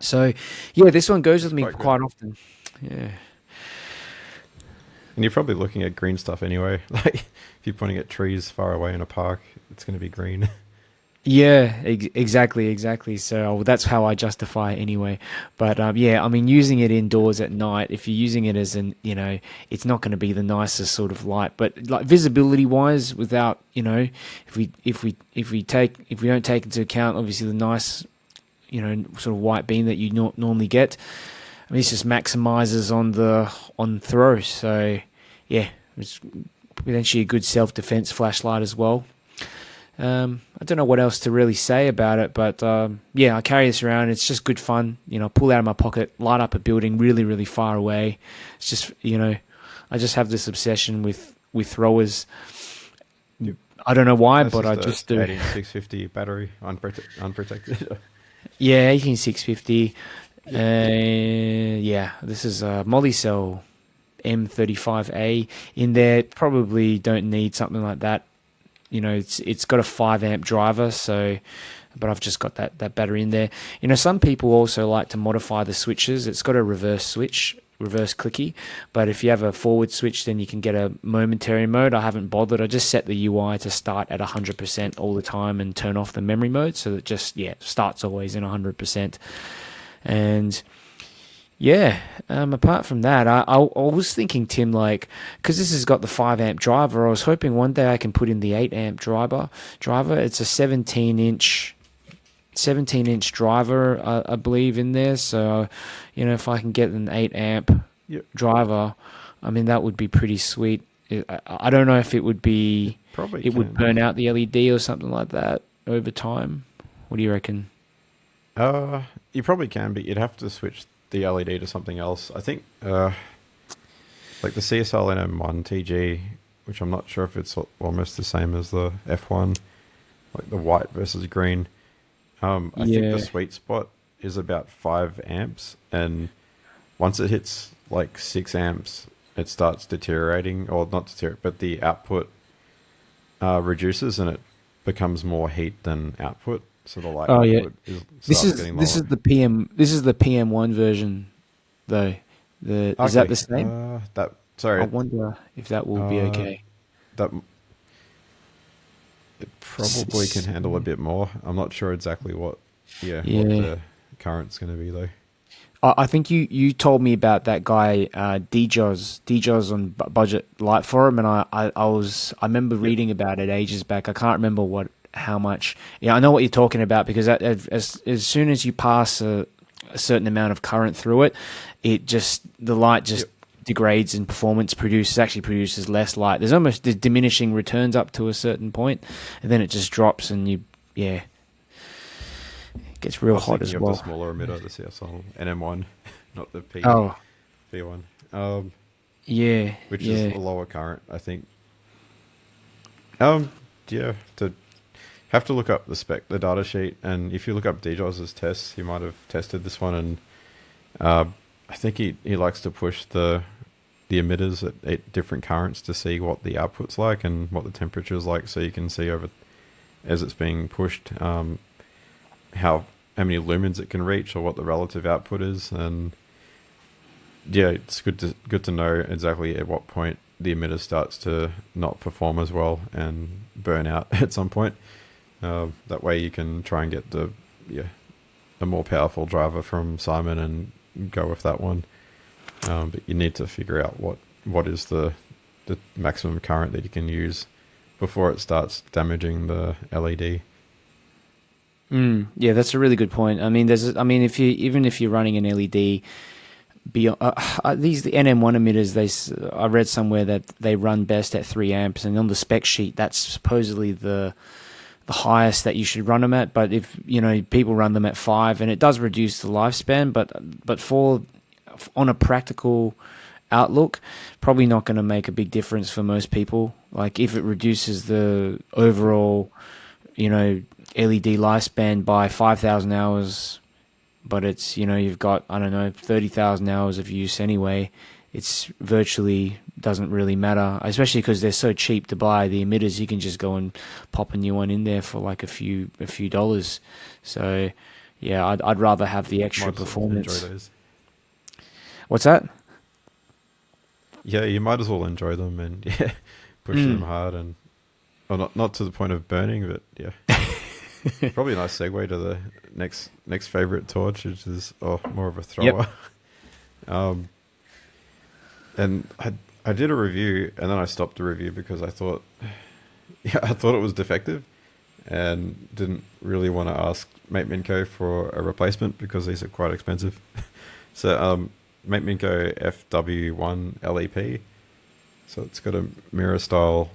So, yeah, this one goes with me quite often. Yeah. And you're probably looking at green stuff anyway. Like, if you're pointing at trees far away in a park, it's going to be green. Yeah, exactly. So that's how I justify it anyway. But using it indoors at night, if you're using it as it's not going to be the nicest sort of light. But like visibility wise, without if we don't take into account obviously the nice sort of white beam that you normally get, this just maximizes on throw. So yeah, it's potentially a good self-defense flashlight as well. I don't know what else to really say about it, but yeah, I carry this around. It's just good fun. Pull out of my pocket, light up a building really, really far away. It's just, I just have this obsession with throwers. Yep. I don't know why, That's but I just do. 18650 battery, unprotected. Yeah, 18650. Yeah, this is a Molicel M35A in there. Probably don't need something like that. It's got a 5 amp driver, but I've just got that battery in there. Some people also like to modify the switches. It's got a reverse switch, reverse clicky, but if you have a forward switch, then you can get a momentary mode. I haven't bothered. I just set the UI to start at 100% all the time and turn off the memory mode, so that just starts always in 100%. And yeah, apart from that, I was thinking, Tim, because this has got the 5 amp driver, I was hoping one day I can put in the 8 amp driver. It's a 17-inch driver, I believe, in there. So, if I can get an 8 amp driver, I mean, that would be pretty sweet. I don't know if it would be, it would burn out the LED or something like that over time. What do you reckon? You probably can, but you'd have to switch the LED to something else. I think like the CSL NM1 TG, which I'm not sure if it's almost the same as the F1, like the white versus green. I think the sweet spot is about 5 amps, and once it hits like 6 amps, it starts deteriorating, or not deteriorate, but the output reduces and it becomes more heat than output. So the light output this is the PM1 version though. Is that the same? Sorry. I wonder if that will be okay. That it probably can handle a bit more. I'm not sure exactly what the current's going to be though. I think you told me about that guy DJoz on Budget Light Forum, and I remember reading about it ages back. I can't remember how much. Yeah, I know what you're talking about, because as soon as you pass a certain amount of current through it, the light just degrades in performance, produces less light. There's almost the diminishing returns up to a certain point, and then it just drops, and it gets real hot as well. The smaller emitter, the CSL NM1, not the P1. Which is a lower current, I think. To have to look up the spec, the data sheet, and if you look up DJoz's tests, he might have tested this one, and I think he likes to push the emitters at different currents to see what the output's like and what the temperature is like, so you can see as it's being pushed how many lumens it can reach or what the relative output is. And it's good to know exactly at what point the emitter starts to not perform as well and burn out at some point. That way you can try and get a more powerful driver from Simon and go with that one. But you need to figure out what is the maximum current that you can use before it starts damaging the LED. Yeah, that's a really good point. I mean, if you're running an LED beyond the NM1 emitters, I read somewhere that they run best at 3 amps, and on the spec sheet, that's supposedly the highest that you should run them at. But if people run them at 5, and it does reduce the lifespan, but on a practical outlook, probably not going to make a big difference for most people. Like if it reduces the overall, LED lifespan by 5,000 hours, but it's, you've got, 30,000 hours of use anyway, it's virtually doesn't really matter, especially because they're so cheap to buy, the emitters. You can just go and pop a new one in there for like a few dollars. So yeah, I'd rather have the extra performance. Enjoy those. What's that? Yeah, you might as well enjoy them and push them hard, and not to the point of burning, but probably a nice segue to the next favorite torch, which is more of a thrower. And I did a review, and then I stopped the review because I thought it was defective, and didn't really want to ask Mateminco for a replacement because these are quite expensive. So Mateminco FW1 LEP. So it's got a mirror style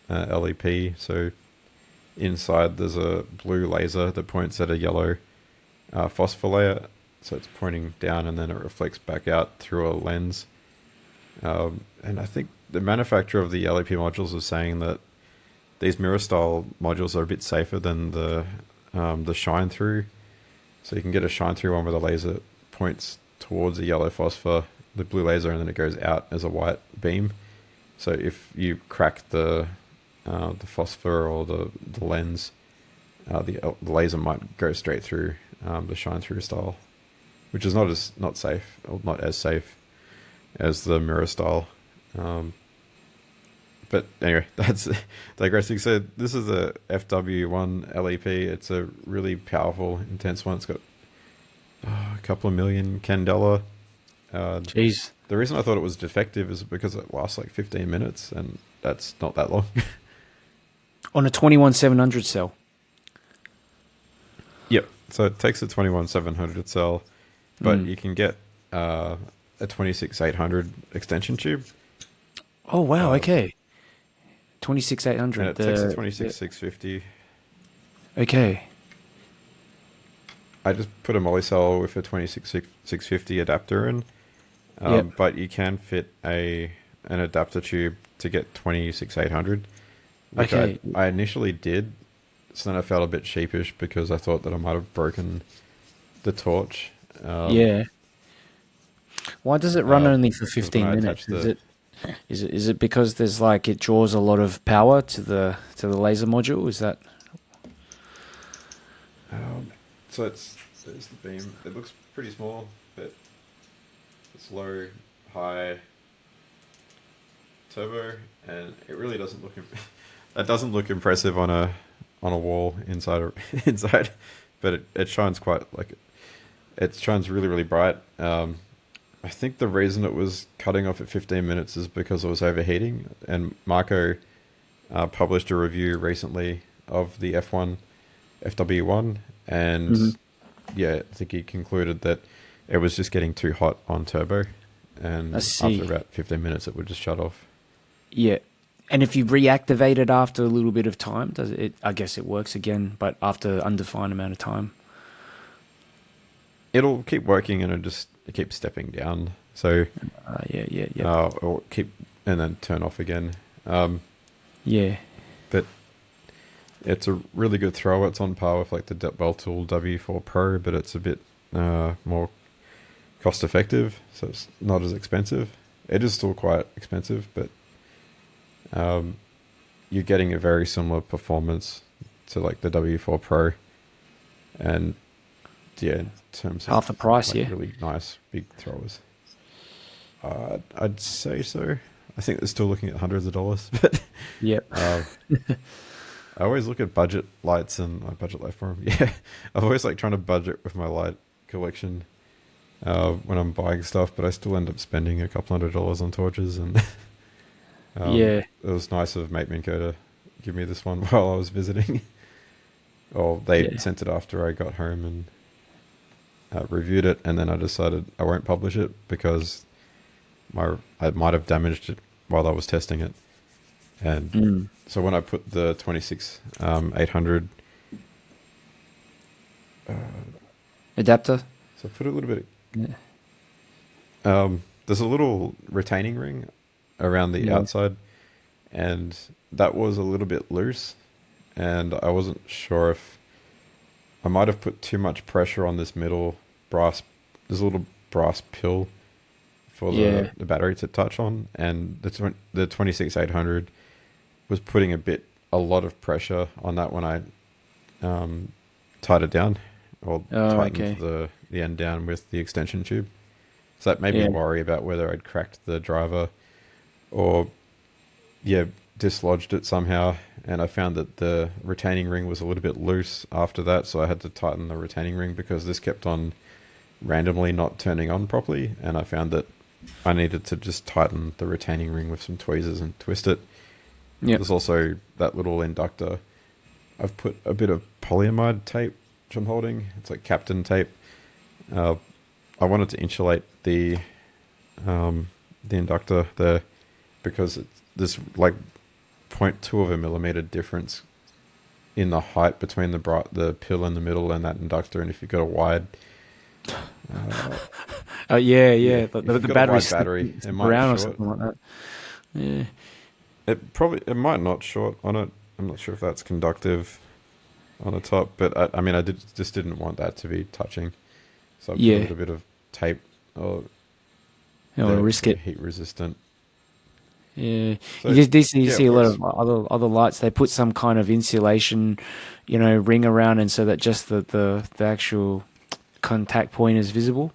LEP. So inside there's a blue laser that points at a yellow phosphor layer. So it's pointing down and then it reflects back out through a lens. And I think the manufacturer of the LEP modules is saying that these mirror style modules are a bit safer than the shine through. So you can get a shine through one where the laser points towards a yellow phosphor, the blue laser, and then it goes out as a white beam. So if you crack the phosphor or the lens, the laser might go straight through the shine through style, which is not as safe as the mirror style. But anyway, that's digressing. So this is a FW1 LEP. It's a really powerful, intense one. It's got a couple of million candela. Jeez. The reason I thought it was defective is because it lasts like 15 minutes, and that's not that long. On a 21700 cell. Yep. So it takes a 21700 cell, but you can get a 26800 extension tube. Oh wow! Okay. 26800. And it takes a 26650. Okay. I just put a molly cell with a 26650 adapter in, but you can fit an adapter tube to get 26800. Which Okay. I initially did, so then I felt a bit sheepish because I thought that I might have broken the torch. Yeah. Why does it run only for 15 when I minutes? attached Is it because there's like it draws a lot of power to the laser module? Is that? So there's the beam. It looks pretty small, but it's low, high, turbo, and it really doesn't look. That doesn't look impressive on a wall inside, but it shines it shines really, really bright. I think the reason it was cutting off at 15 minutes is because it was overheating, and Marco published a review recently of the FW1, and I think he concluded that it was just getting too hot on turbo, and after about 15 minutes it would just shut off. Yeah. And if you reactivate it after a little bit of time, does it? I guess it works again, but after an undefined amount of time. It'll keep working, and it keeps stepping down. So or keep and then turn off again. Yeah. But it's a really good thrower. It's on par with like the Belltool W4 Pro, but it's a bit more cost effective, so it's not as expensive. It is still quite expensive, but you're getting a very similar performance to like the W4 Pro, and in terms of half the price, really nice big throwers. I'd say so. I think they're still looking at hundreds of dollars, but yep. I always look at budget lights and my budget light for them. Yeah, I've always like trying to budget with my light collection when I'm buying stuff, but I still end up spending a couple $100 on torches, and it was nice of Mateminco to give me this one while I was visiting. They sent it after I got home and reviewed it, and then I decided I won't publish it because I might have damaged it while I was testing it. And so when I put the 26800 adapter, so I put a little bit. There's a little retaining ring around the outside, and that was a little bit loose, and I wasn't sure if I might have put too much pressure on this middle brass. There's a little brass pill for the battery to touch on, and the 26800 was putting a lot of pressure on that when I tied it down, or tightened the end down with the extension tube. So that made me worry about whether I'd cracked the driver or dislodged it somehow. And I found that the retaining ring was a little bit loose after that, so I had to tighten the retaining ring because this kept on randomly not turning on properly, and I found that I needed to just tighten the retaining ring with some tweezers and twist it. There's also that little inductor. I've put a bit of polyamide tape, which I'm holding. It's like Captain tape. I wanted to insulate the inductor there because it's this like 0.2 of a millimeter difference in the height between the pill in the middle and that inductor, and if you've got a wide, yeah. if you've The got a wide battery's battery, it might brown or short. something like that. Yeah. It might not short on it. I'm not sure if that's conductive on the top, but I mean, just didn't want that to be touching, so I put a little bit of tape or risk it. heat resistant. Yeah, So, you see a lot of other lights. They put some kind of insulation, ring around, and so that just the actual contact point is visible.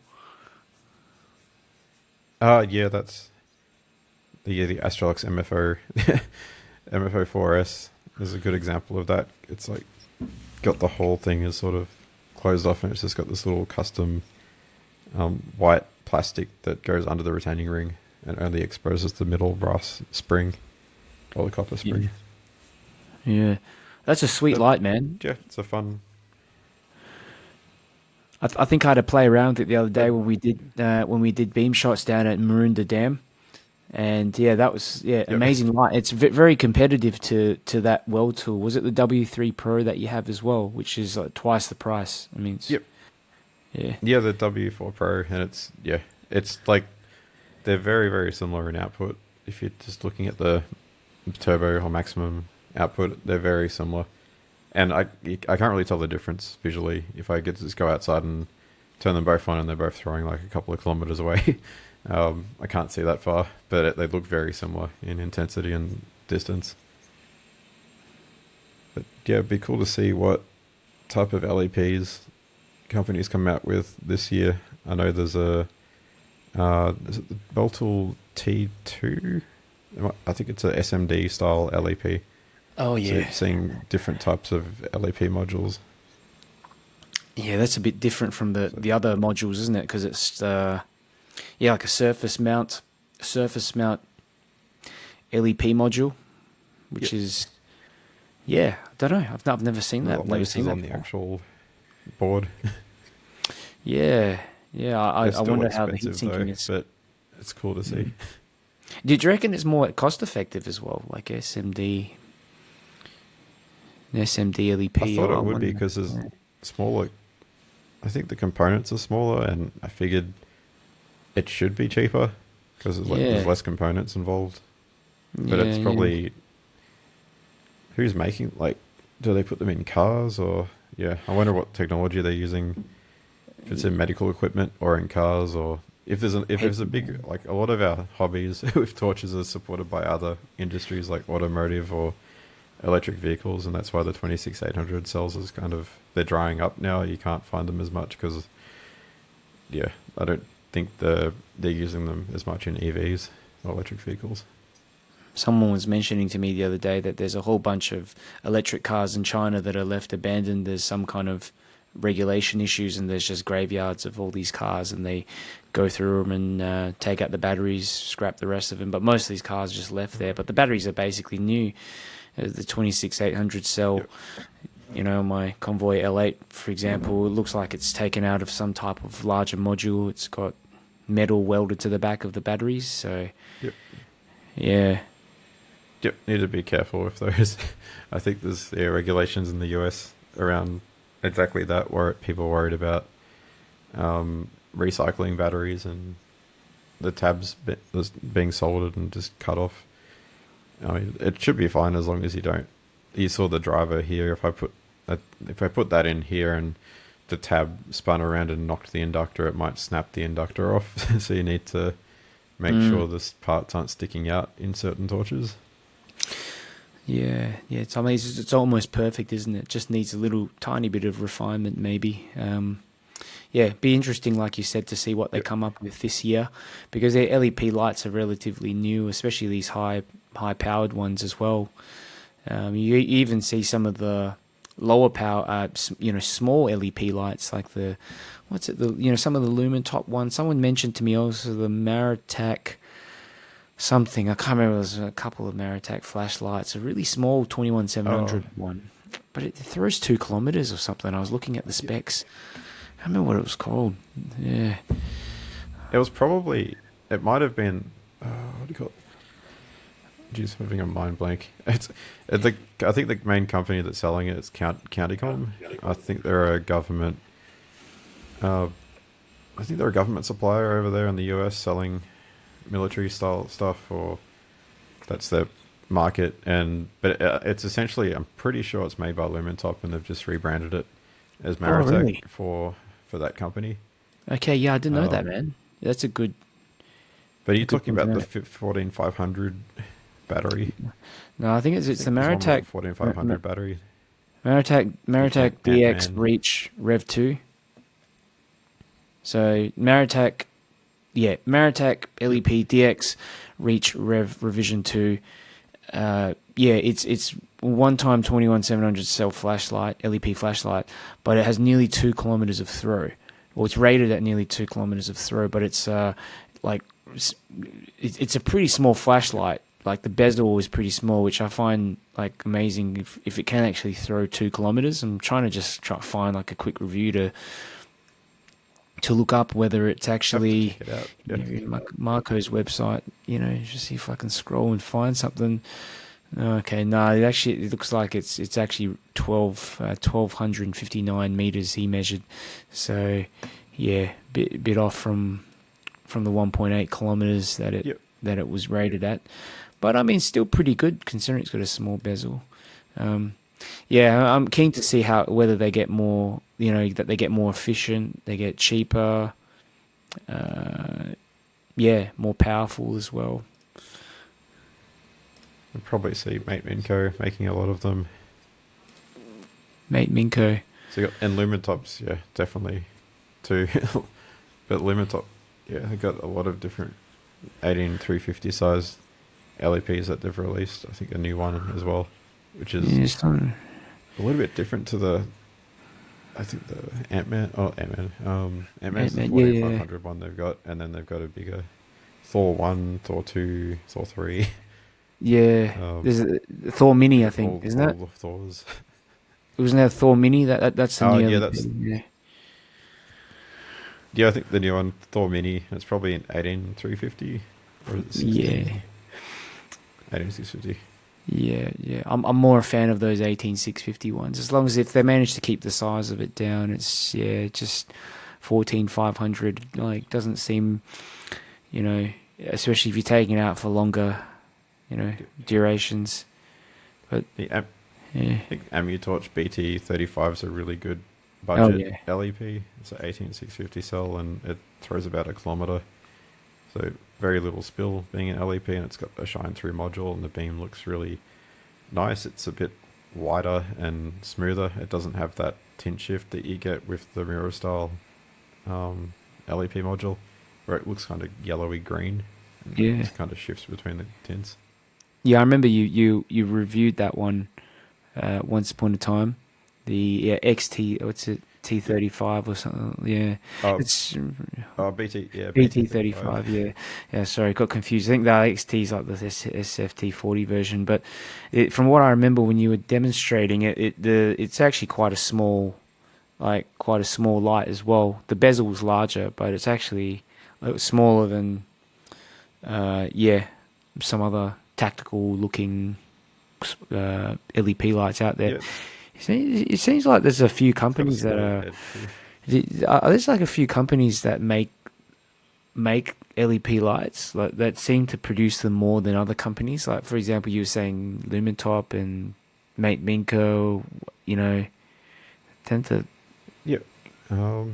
Yeah, that's the Astrolux MFO MFO 4S is a good example of that. It's like got the whole thing is sort of closed off, and it's just got this little custom white plastic that goes under the retaining ring and only exposes the middle brass spring or the copper spring. Yeah. That's a sweet light, man. Yeah, it's a fun. I think I had to play around with it the other day when we did beam shots down at Maroondah Dam, and that was amazing light. It's very competitive to that weld tool. Was it the W3 Pro that you have as well, which is like twice the price? I mean, yeah, the W4 Pro, and it's like they're very, very similar in output. If you're just looking at the turbo or maximum output, they're very similar. And I can't really tell the difference visually if I get to just go outside and turn them both on and they're both throwing like a couple of kilometers away. I can't see that far, but they look very similar in intensity and distance. But yeah, it'd be cool to see what type of LEPs companies come out with this year. I know there's is it the Beltool T2? I think it's a SMD style LEP. Oh yeah, so seeing different types of LEP modules. Yeah, that's a bit different from the other modules, isn't it? Because it's like a surface mount LEP module, which is I don't know. I've never seen that. Never seen that on the actual board. I wonder how the heat sinking is. But it's cool to see. Do you reckon it's more cost effective as well, like SMD LEP? I thought it would be because it's smaller. I think the components are smaller, and I figured it should be cheaper because there's less components involved. But it's probably who's making, like, do they put them in cars or I wonder what technology they're using. If it's in medical equipment or in cars, or if there's a big, like, a lot of our hobbies with torches are supported by other industries like automotive or electric vehicles, and that's why the 26800 cells is they're drying up now. You can't find them as much because I don't think they're using them as much in EVs or electric vehicles. Someone was mentioning to me the other day that there's a whole bunch of electric cars in China that are left abandoned. There's some kind of regulation issues, and there's just graveyards of all these cars, and they go through them and take out the batteries, scrap the rest of them. But most of these cars are just left there. But the batteries are basically new. The 26800 cell, my Convoy S8, for example, it looks like it's taken out of some type of larger module. It's got metal welded to the back of the batteries. So, need to be careful with those. I think there's regulations in the US around exactly that, where people are worried about recycling batteries and the tabs being soldered and just cut off. I mean, it should be fine as long as you don't. You saw the driver here. If I put that in here and the tab spun around and knocked the inductor, it might snap the inductor off. So you need to make sure the parts aren't sticking out in certain torches. Yeah. It's almost perfect, isn't it? Just needs a little tiny bit of refinement, maybe. Be interesting, like you said, to see what they come up with this year, because their LEP lights are relatively new, especially these high-powered ones as well. You even see some of the lower power, small LEP lights, like some of the Lumen top ones. Someone mentioned to me also the Maritac something. I can't remember. There's a couple of Maritac flashlights, a really small 21700 one, but it throws 2 kilometers or something. I was looking at the specs. I can't remember what it was called. Yeah, it was probably. It might have been. What do you call it? Geez, having a mind blank. I think the main company that's selling it is Countycom. I think they're a government. I think they're a government supplier over there in the US selling military style stuff, or that's their market. But it's essentially, I'm pretty sure it's made by Lumentop, and they've just rebranded it as Maritech really? for that company. Okay, yeah, I didn't know that, man. That's a good. But are you Good talking thing to about the know. 14500 battery? No, I think I it's the think there's one with a Maritech 14500 battery. Maritech DX Ant-Man. Reach Rev 2. So Maritech, yeah, Maritech Yep. LEP DX Reach Revision 2. Yeah, it's one time 21700 cell flashlight, LEP flashlight, but it has nearly 2 kilometers of throw. Well, it's rated at nearly 2 kilometers of throw, but it's like it's a pretty small flashlight. Like the bezel is pretty small, which I find like amazing if it can actually throw 2 kilometers. I'm trying to just try to find like a quick review to look up whether it's Have to actually, check it out. Yeah. Marco's website. Just see if I can scroll and find something. Okay, no, it looks like it's actually 1259 meters he measured. So yeah, bit off from the 1.8 kilometers Yep. that it was rated at. But I mean, still pretty good considering it's got a small bezel. Um, yeah, I'm keen to see whether they get more, that they get more efficient, they get cheaper, uh, yeah, more powerful as well. We'll probably see Mateminco making a lot of them. Mateminco. So you got, and Lumentops, yeah, definitely too. But Lumentop, yeah, they got a lot of different 18350 size LEPs that they've released. I think a new one as well, which is Yeah, a little bit different to the. I think the Ant-Man. Oh, Ant-Man's the Ant-Man, yeah. 14500 one they've got, and then they've got a bigger Thor 1, Thor 2, Thor 3. Yeah, there's a Thor Mini, I think, isn't All it? the Thors. Wasn't there Thor Mini? That's the Oh, new yeah, LED. that's. Yeah. Yeah, I think the new one, Thor Mini, it's probably an 18350 or is it 16? Yeah. 18650. Yeah. I'm more a fan of those 18650 ones. As long as if they manage to keep the size of it down, it's just 14500. Like doesn't seem, especially if you're taking it out for longer, durations. But The yeah. I think AmuTorch BT35 is a really good Oh budget yeah. LEP. It's an 18650 cell and it throws about a kilometer. So very little spill being an LEP, and it's got a shine through module, and the beam looks really nice. It's a bit wider and smoother. It doesn't have that tint shift that you get with the mirror style LEP module, where it looks kind of yellowy green and Yeah. it kind of shifts between the tints. Yeah, I remember you reviewed that one once upon a time. The XT, what's it, Yep. T35 or something? Yeah, Oh, it's BT35. BT35. Yeah. Sorry, got confused. I think the XT is like the SFT40 version, but from what I remember when you were demonstrating it's actually quite a small light as well. The bezel's larger, but it's actually smaller than some other tactical looking LED lights out there. Yeah, It seems like there's a few it's got a companies that smaller are. head too. There's like a few companies that make LED lights that seem to produce them more than other companies. Like for example, you were saying Lumentop and Mateminco, tend to Yeah.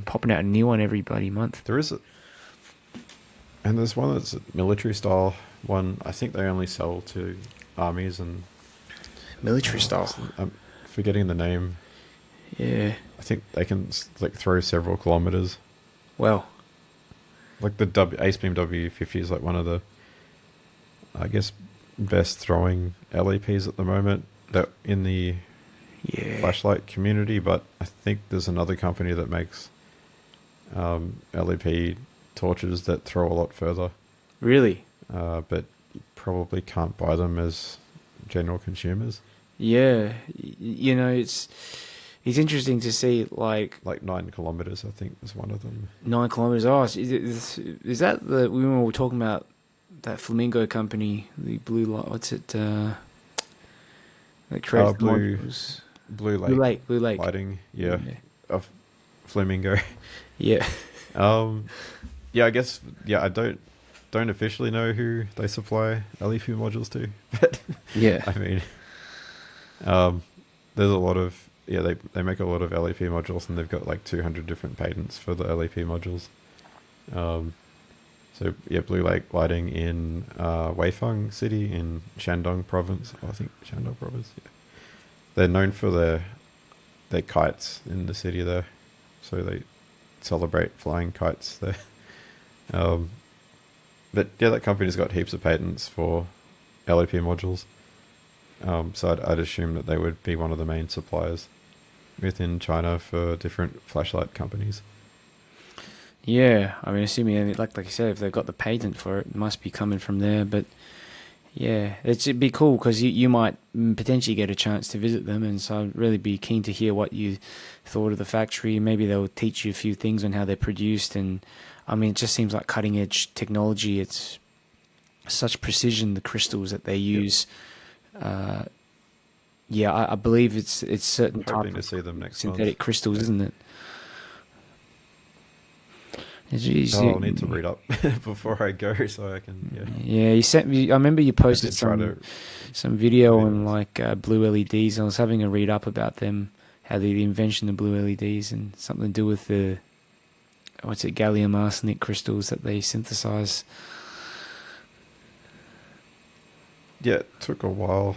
popping out a new one every bloody month. There is a, and there's one that's a military style one. I think they only sell to armies and Military style. I'm forgetting the name. Yeah. I think they can like throw several kilometers. Well. Like the Acebeam W50 is like one of the, I guess, best throwing LEPs at the moment that in the Yeah. flashlight community. But I think there's another company that makes LEP torches that throw a lot further. Really. But you probably can't buy them as general consumers. Yeah. It's interesting to see like Like 9 kilometers, I think, is one of them. 9 kilometers. Oh, is that when we were talking about that Flamingo company, the blue light. What's it? That creates Blue modules. Blue Lake lighting. Yeah, of Flamingo. Yeah. Yeah, I guess. Yeah, I don't officially know who they supply LEP modules to, but Yeah. I mean, there's a lot of they make a lot of LEP modules, and they've got like 200 different patents for the LEP modules. So yeah, Blue Lake Lighting in Weifang City in Shandong Province. I think Shandong Province. Yeah, they're known for their kites in the city there, so they celebrate flying kites there. But yeah, that company's got heaps of patents for LEP modules. So I'd assume that they would be one of the main suppliers within China for different flashlight companies. Yeah, I mean, assuming, like you said, if they've got the patent for it, it must be coming from there. But yeah, it'd be cool because you might potentially get a chance to visit them, and so I'd really be keen to hear what you thought of the factory. Maybe they'll teach you a few things on how they're produced, and I mean, it just seems like cutting edge technology. It's such precision, the crystals that they use. Yeah, I believe it's certain type Hoping to see them next synthetic month. crystals, isn't it? I'll need to read up before I go, so I can. Yeah, you sent me. I remember you posted some video on like blue LEDs. I was having a read up about them, how the invention of blue LEDs, and something to do with the gallium arsenide crystals that they synthesize. Yeah, it took a while.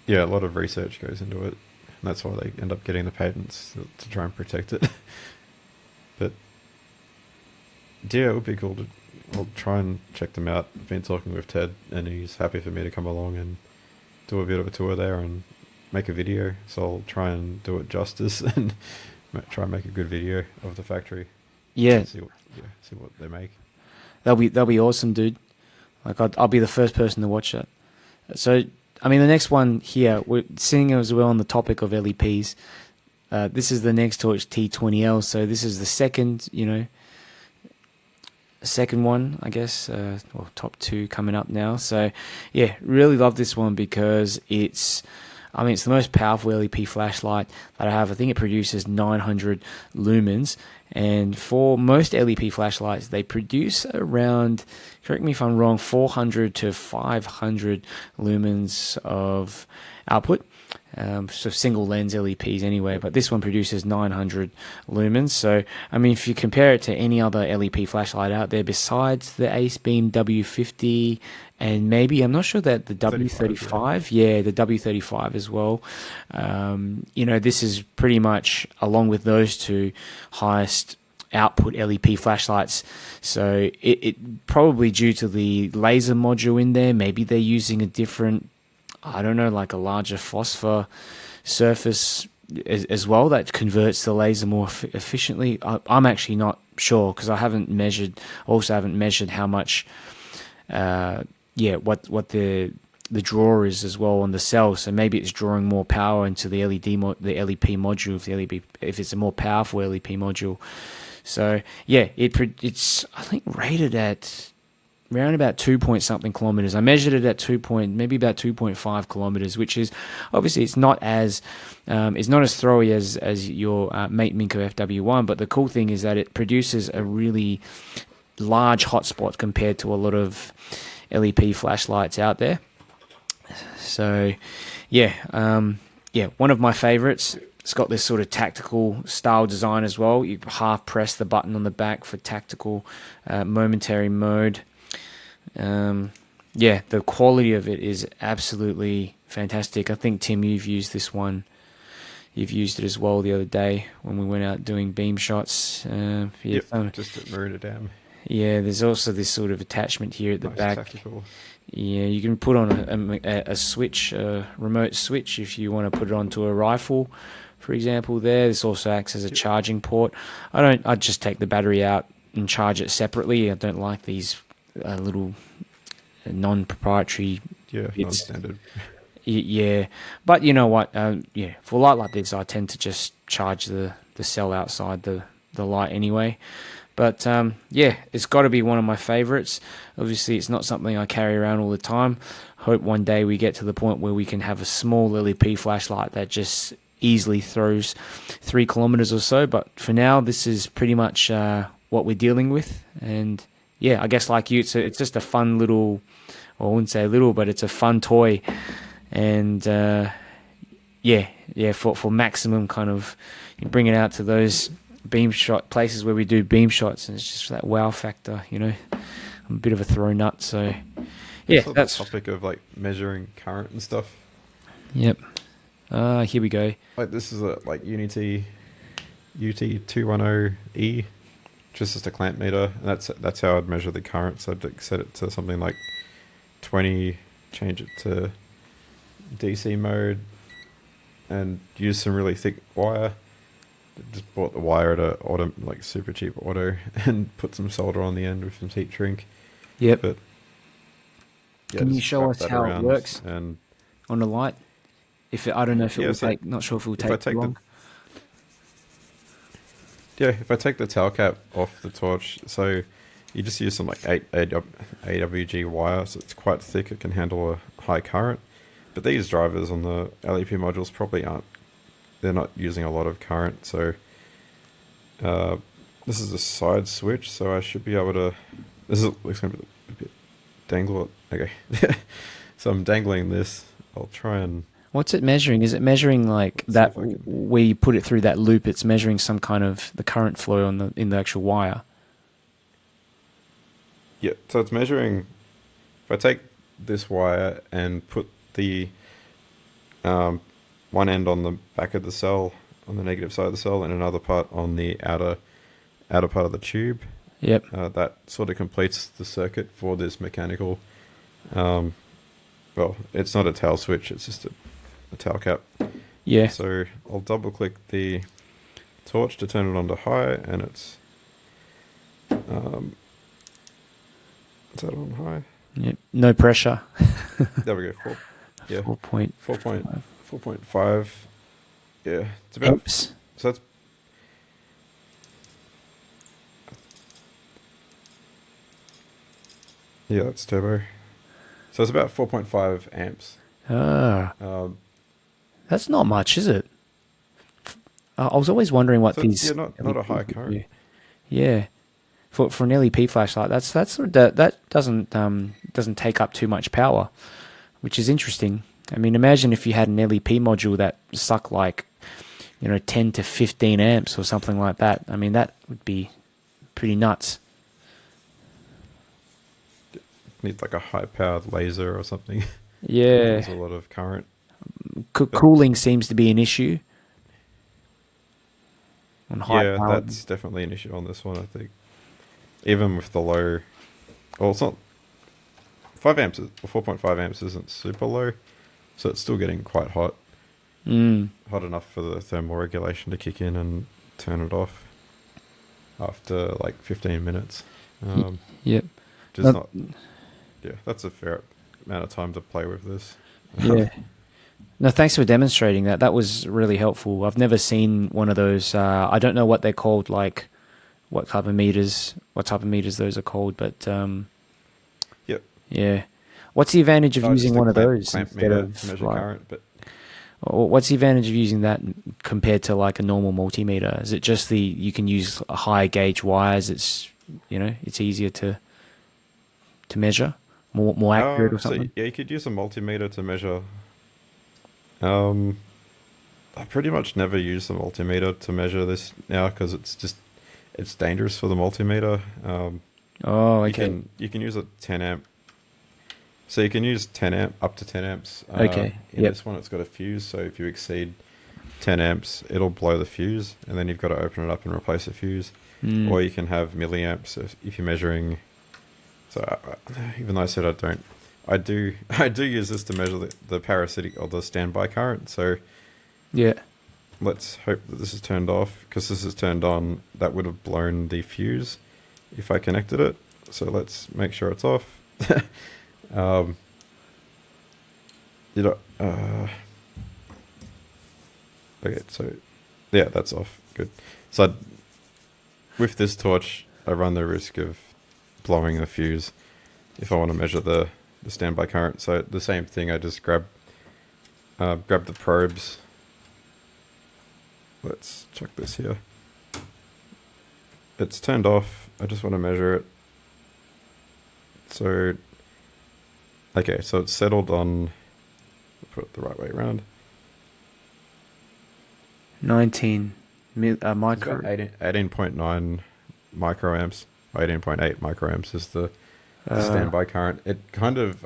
Yeah, a lot of research goes into it, and that's why they end up getting the patents to try and protect it. But yeah, it would be cool I'll try and check them out. I've been talking with Ted, and he's happy for me to come along and do a bit of a tour there and make a video. So I'll try and do it justice and try and make a good video of the factory. Yeah. See what they make. That'll be awesome, dude. Like I'll be the first person to watch that. So I mean, the next one here, we're seeing as well on the topic of LEPs. This is the NEXTORCH T20L. So this is the second one, I guess, or top two coming up now. So yeah, really love this one because it's the most powerful LEP flashlight that I have. I think it produces 900 lumens. And for most LEP flashlights, they produce around, correct me if I'm wrong, 400 to 500 lumens of output. So single lens LEPs anyway, but this one produces 900 lumens. So, I mean, if you compare it to any other LEP flashlight out there besides the Acebeam W50 and maybe, I'm not sure that the W35, the W35 as well, this is pretty much, along with those two, highest output LEP flashlights. So it probably due to the laser module in there, maybe they're using a different, I don't know, like a larger phosphor surface as well that converts the laser more efficiently. I'm actually not sure because I haven't measured how much, what the draw is as well on the cell. So maybe it's drawing more power into the LEP module if it's a more powerful LEP module. So yeah, it's I think rated at around about 2 point something kilometers. I measured it at maybe about 2.5 kilometers, which is obviously it's not as throwy as your Mateminco FW1. But the cool thing is that it produces a really large hotspot compared to a lot of LEP flashlights out there. So yeah, one of my favorites. It's got this sort of tactical style design as well. You half press the button on the back for tactical momentary mode. The quality of it is absolutely fantastic. I think, Tim, you've used this one. You've used it as well the other day when we went out doing beam shots. Just at Marina Dam. Yeah, there's also this sort of attachment here at the back. Tactical. Yeah, you can put on a switch, a remote switch, if you want to put it onto a rifle, for example. This also acts as a charging port. I'd just take the battery out and charge it separately. I don't like these little non-proprietary non-standard. Yeah, but you know what? For a light like this, I tend to just charge the cell outside the light anyway. But yeah, it's got to be one of my favorites. Obviously, it's not something I carry around all the time. Hope one day we get to the point where we can have a small LEP flashlight that just easily throws 3 kilometers or so. But for now, this is pretty much what we're dealing with. And yeah, I guess like you, it's just a fun little, I wouldn't say little, but it's a fun toy. And yeah, for maximum kind of, you bring it out to those beam shot places where we do beam shots, and it's just that wow factor, you know. I'm a bit of a throw nut, so yeah, that's the topic of like measuring current and stuff. Yep. Here we go. Like this is a like Unity UT210E, just a clamp meter, and that's how I'd measure the current. So I'd set it to something like 20, change it to DC mode, and use some really thick wire. Just bought the wire at a auto, like super cheap auto, and put some solder on the end with some heat shrink. Yep. But yeah, can you show us how it works and on the light? I don't know if it will take. Not sure if it will take too long. If I take the tail cap off the torch, so you just use some like AWG wire, so it's quite thick. It can handle a high current. But these drivers on the LEP modules probably aren't. They're not using a lot of current, so this is a side switch, so I should be able to. This looks going to be a bit dangle. Okay, so I'm dangling this. I'll try and. What's it measuring? Is it measuring like that where you put it through that loop? It's measuring some kind of the current flow in the actual wire. Yeah, so it's measuring. If I take this wire and put the one end on the back of the cell, on the negative side of the cell, and another part on the outer part of the tube. Yep. That sort of completes the circuit for this mechanical. Well, it's not a tail switch; it's just a tail cap. Yeah. So I'll double click the torch to turn it on to high, and it's. Is that on high? Yep. No pressure. There we go. 4.5. Yeah, it's about. Oops. So that's. Yeah, that's turbo. So it's about 4.5 amps. That's not much, is it? I was always wondering what these. Yeah, not a high current. Yeah, for an LEP flashlight, that doesn't take up too much power, which is interesting. I mean, imagine if you had an LEP module that sucked like, 10 to 15 amps or something like that. I mean, that would be pretty nuts. Need like a high-powered laser or something. Yeah, there's a lot of current. Cooling seems to be an issue. On high power. That's definitely an issue on this one, I think. Even with the low, well, it's not 5 amps or 4.5 amps isn't super low, so it's still getting quite hot. Hot enough for the thermal regulation to kick in and turn it off after like 15 minutes. Yep. Just not. Yeah, that's a fair amount of time to play with this. Yeah. No, thanks for demonstrating that. That was really helpful. I've never seen one of those. I don't know what they're called, like what type of meters those are called, but yep. Yeah. What's the advantage of using one of those instead of measure current? But what's the advantage of using that compared to like a normal multimeter? Is it just you can use a higher gauge wires? It's it's easier to measure, more accurate or something. So, yeah, you could use a multimeter to measure. I pretty much never use the multimeter to measure this now because it's dangerous for the multimeter. Okay. You can use a 10 amp. So you can use 10 amp up to 10 amps. Okay. In this one, it's got a fuse. So if you exceed 10 amps, it'll blow the fuse, and then you've got to open it up and replace the fuse. Or you can have milliamps if you're measuring. So even though I said I do use this to measure the parasitic or the standby current. So yeah, let's hope that this is turned off, because this is turned on. That would have blown the fuse if I connected it. So let's make sure it's off. Okay, so yeah, that's off. Good. So with this torch, I run the risk of blowing the fuse if I want to measure the standby current. So the same thing, I just grab the probes. Let's check this here. It's turned off. I just want to measure it. So, okay, so it's settled on, put it the right way around. 19 micro. 18.9 microamps. 18.8 microamps is the standby current. It kind of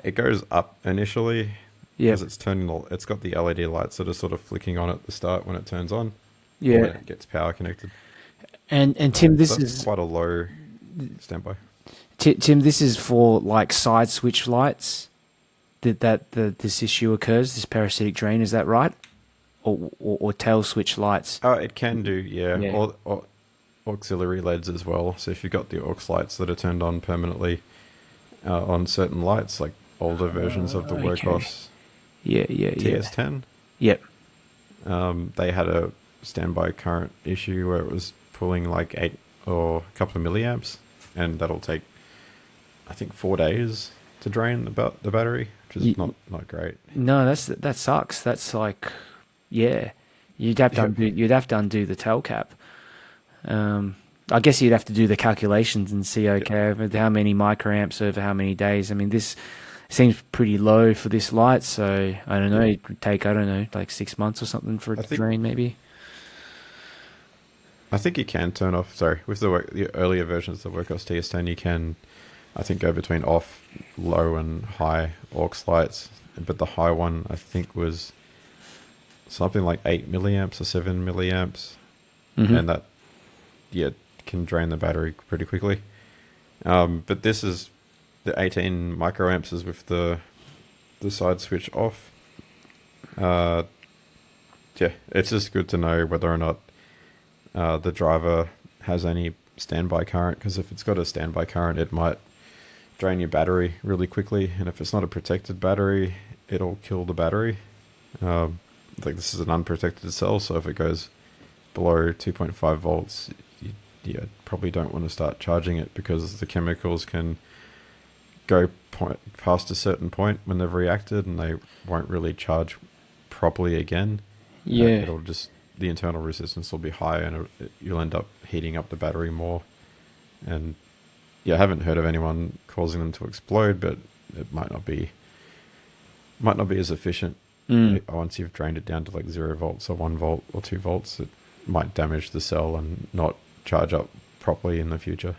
it goes up initially because it's turning. It's got the LED lights that are sort of flicking on at the start when it turns on. Yeah, when it gets power connected. And Tim, this is quite a low standby. Tim, this is for like side switch lights. This issue occurs, this parasitic drain. Is that right? Or tail switch lights? Oh, it can do, yeah. Or auxiliary LEDs as well. So if you've got the aux lights that are turned on permanently on certain lights, like older versions of the Workhorse TS10. Yep. They had a standby current issue where it was pulling like 8 or a couple of milliamps, and that'll take, I think, 4 days to drain the battery, which is not great. No, that sucks. That's like, you'd have to undo the tail cap. I guess you'd have to do the calculations and see, how many microamps over how many days. I mean, this seems pretty low for this light, so I don't know. It would take, like 6 months or something for it to drain, maybe. I think you can turn off. Sorry, with the earlier versions of the Workhorse TS10, you can, I think, go between off, low, and high aux lights. But the high one, I think, was something like 8 milliamps or 7 milliamps, and that can drain the battery pretty quickly. But this is the 18 microamps is with the side switch off. It's just good to know whether or not the driver has any standby current, because if it's got a standby current, it might drain your battery really quickly, and if it's not a protected battery, it'll kill the battery. Like, this is an unprotected cell, so if it goes below 2.5 volts, you probably don't want to start charging it, because the chemicals can go past a certain point when they've reacted, and they won't really charge properly again. It'll just, the internal resistance will be high, and you'll end up heating up the battery more. And I haven't heard of anyone causing them to explode, but it might not be as efficient. Once you've drained it down to like 0 volts or 1 volt or 2 volts, it might damage the cell and not charge up properly in the future.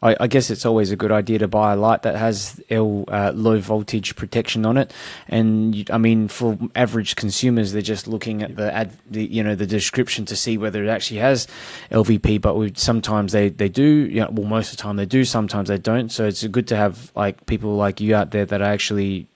I guess it's always a good idea to buy a light that has low voltage protection on it. And I mean, for average consumers, they're just looking at the description to see whether it actually has LVP. But sometimes they do. Most of the time they do. Sometimes they don't. So it's good to have like people like you out there that are actually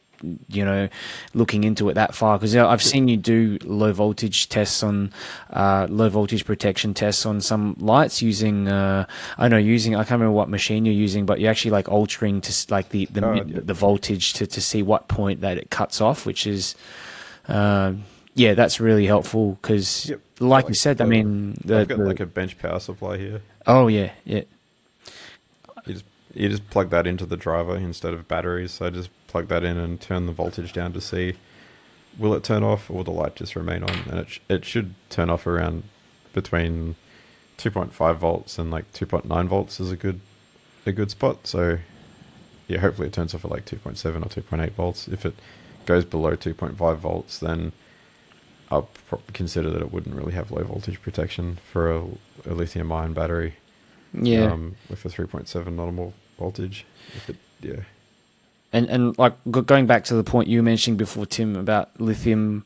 looking into it that far, because I've seen you do low voltage tests on low voltage protection tests on some lights using I can't remember what machine you're using, but you're actually like altering to like the voltage to see what point that it cuts off, which is that's really helpful, because like you said, I mean, I've got like a bench power supply here. You just plug that into the driver instead of batteries. So I just plug that in and turn the voltage down to see, will it turn off, or will the light just remain on? And it should turn off around between 2.5 volts and like 2.9 volts is a good spot. So hopefully it turns off at like 2.7 or 2.8 volts. If it goes below 2.5 volts, then I'll consider that it wouldn't really have low voltage protection for a lithium ion battery. With a 3.7 normal voltage. And like going back to the point you were mentioning before, Tim, about lithium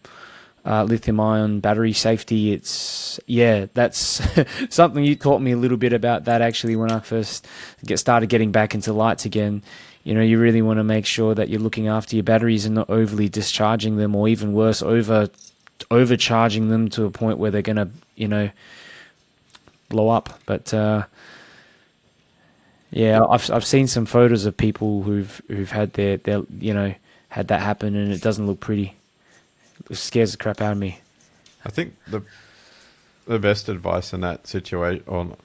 ion battery safety, that's something you taught me a little bit about that actually when I first started getting back into lights again. You really want to make sure that you're looking after your batteries and not overly discharging them, or even worse, overcharging them to a point where they're going to blow up. But I've seen some photos of people who've had their had that happen, and it doesn't look pretty. It scares the crap out of me. I think the best advice in that situation,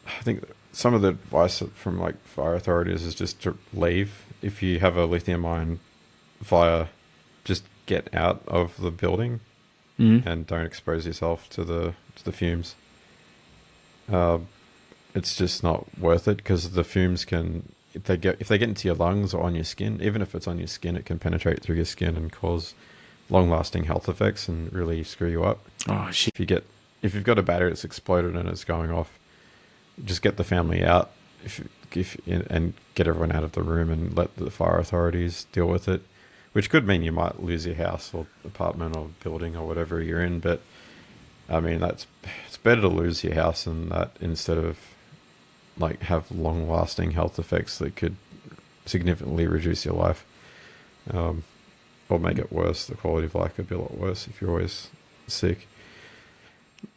I think some of the advice from like fire authorities is just to leave. If you have a lithium ion fire, just get out of the building and don't expose yourself to the fumes. It's just not worth it because the fumes can, if they get into your lungs or on your skin, even if it's on your skin, it can penetrate through your skin and cause long-lasting health effects and really screw you up. Oh shit! If you've got a battery that's exploded and it's going off, just get the family out and get everyone out of the room and let the fire authorities deal with it, which could mean you might lose your house or apartment or building or whatever you're in. But I mean, it's better to lose your house than that instead of like have long lasting health effects that could significantly reduce your life, or make it worse. The quality of life could be a lot worse if you're always sick.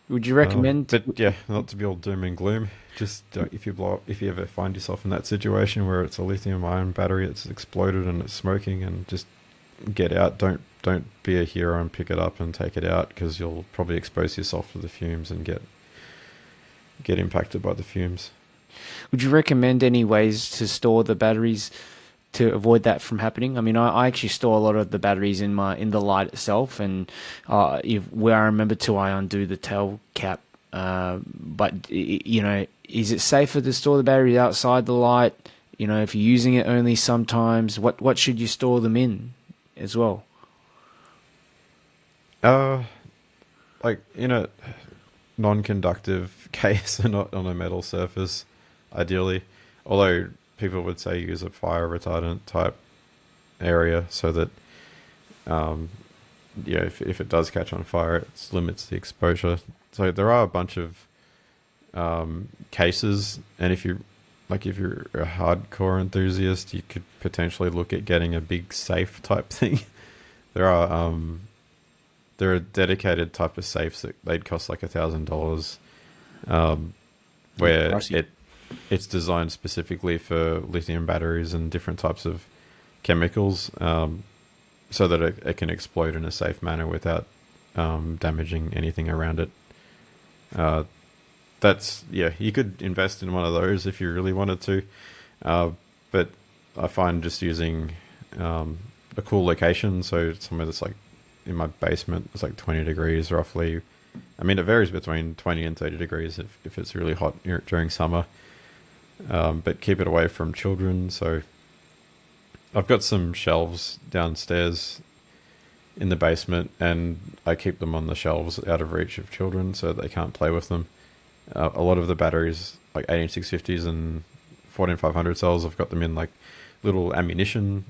Would you recommend? But yeah, not to be all doom and gloom. Just if you ever find yourself in that situation where it's a lithium-ion battery, it's exploded and it's smoking, and just get out. Don't be a hero and pick it up and take it out because you'll probably expose yourself to the fumes and get impacted by the fumes. Would you recommend any ways to store the batteries to avoid that from happening? I mean, I actually store a lot of the batteries in the light itself, and where I remember to, I undo the tail cap. But you know, is it safer to store the batteries outside the light? You know, if you're using it only sometimes, what should you store them in as well? Like in a non-conductive case and not on a metal surface, ideally. Although people would say use a fire retardant type area so that, if it does catch on fire, it limits the exposure. So there are a bunch of cases, and if you're a hardcore enthusiast, you could potentially look at getting a big safe type thing. There are dedicated type of safes that they'd cost like $1,000, where it's designed specifically for lithium batteries and different types of chemicals, so that it can explode in a safe manner without damaging anything around it. You could invest in one of those if you really wanted to, but I find just using a cool location, so somewhere that's like in my basement, it's like 20 degrees roughly. I mean, it varies between 20 and 30 degrees if it's really hot during summer, but keep it away from children. So I've got some shelves downstairs in the basement, and I keep them on the shelves out of reach of children so they can't play with them. A lot of the batteries, like 18650s and 14500 cells, I've got them in like little ammunition.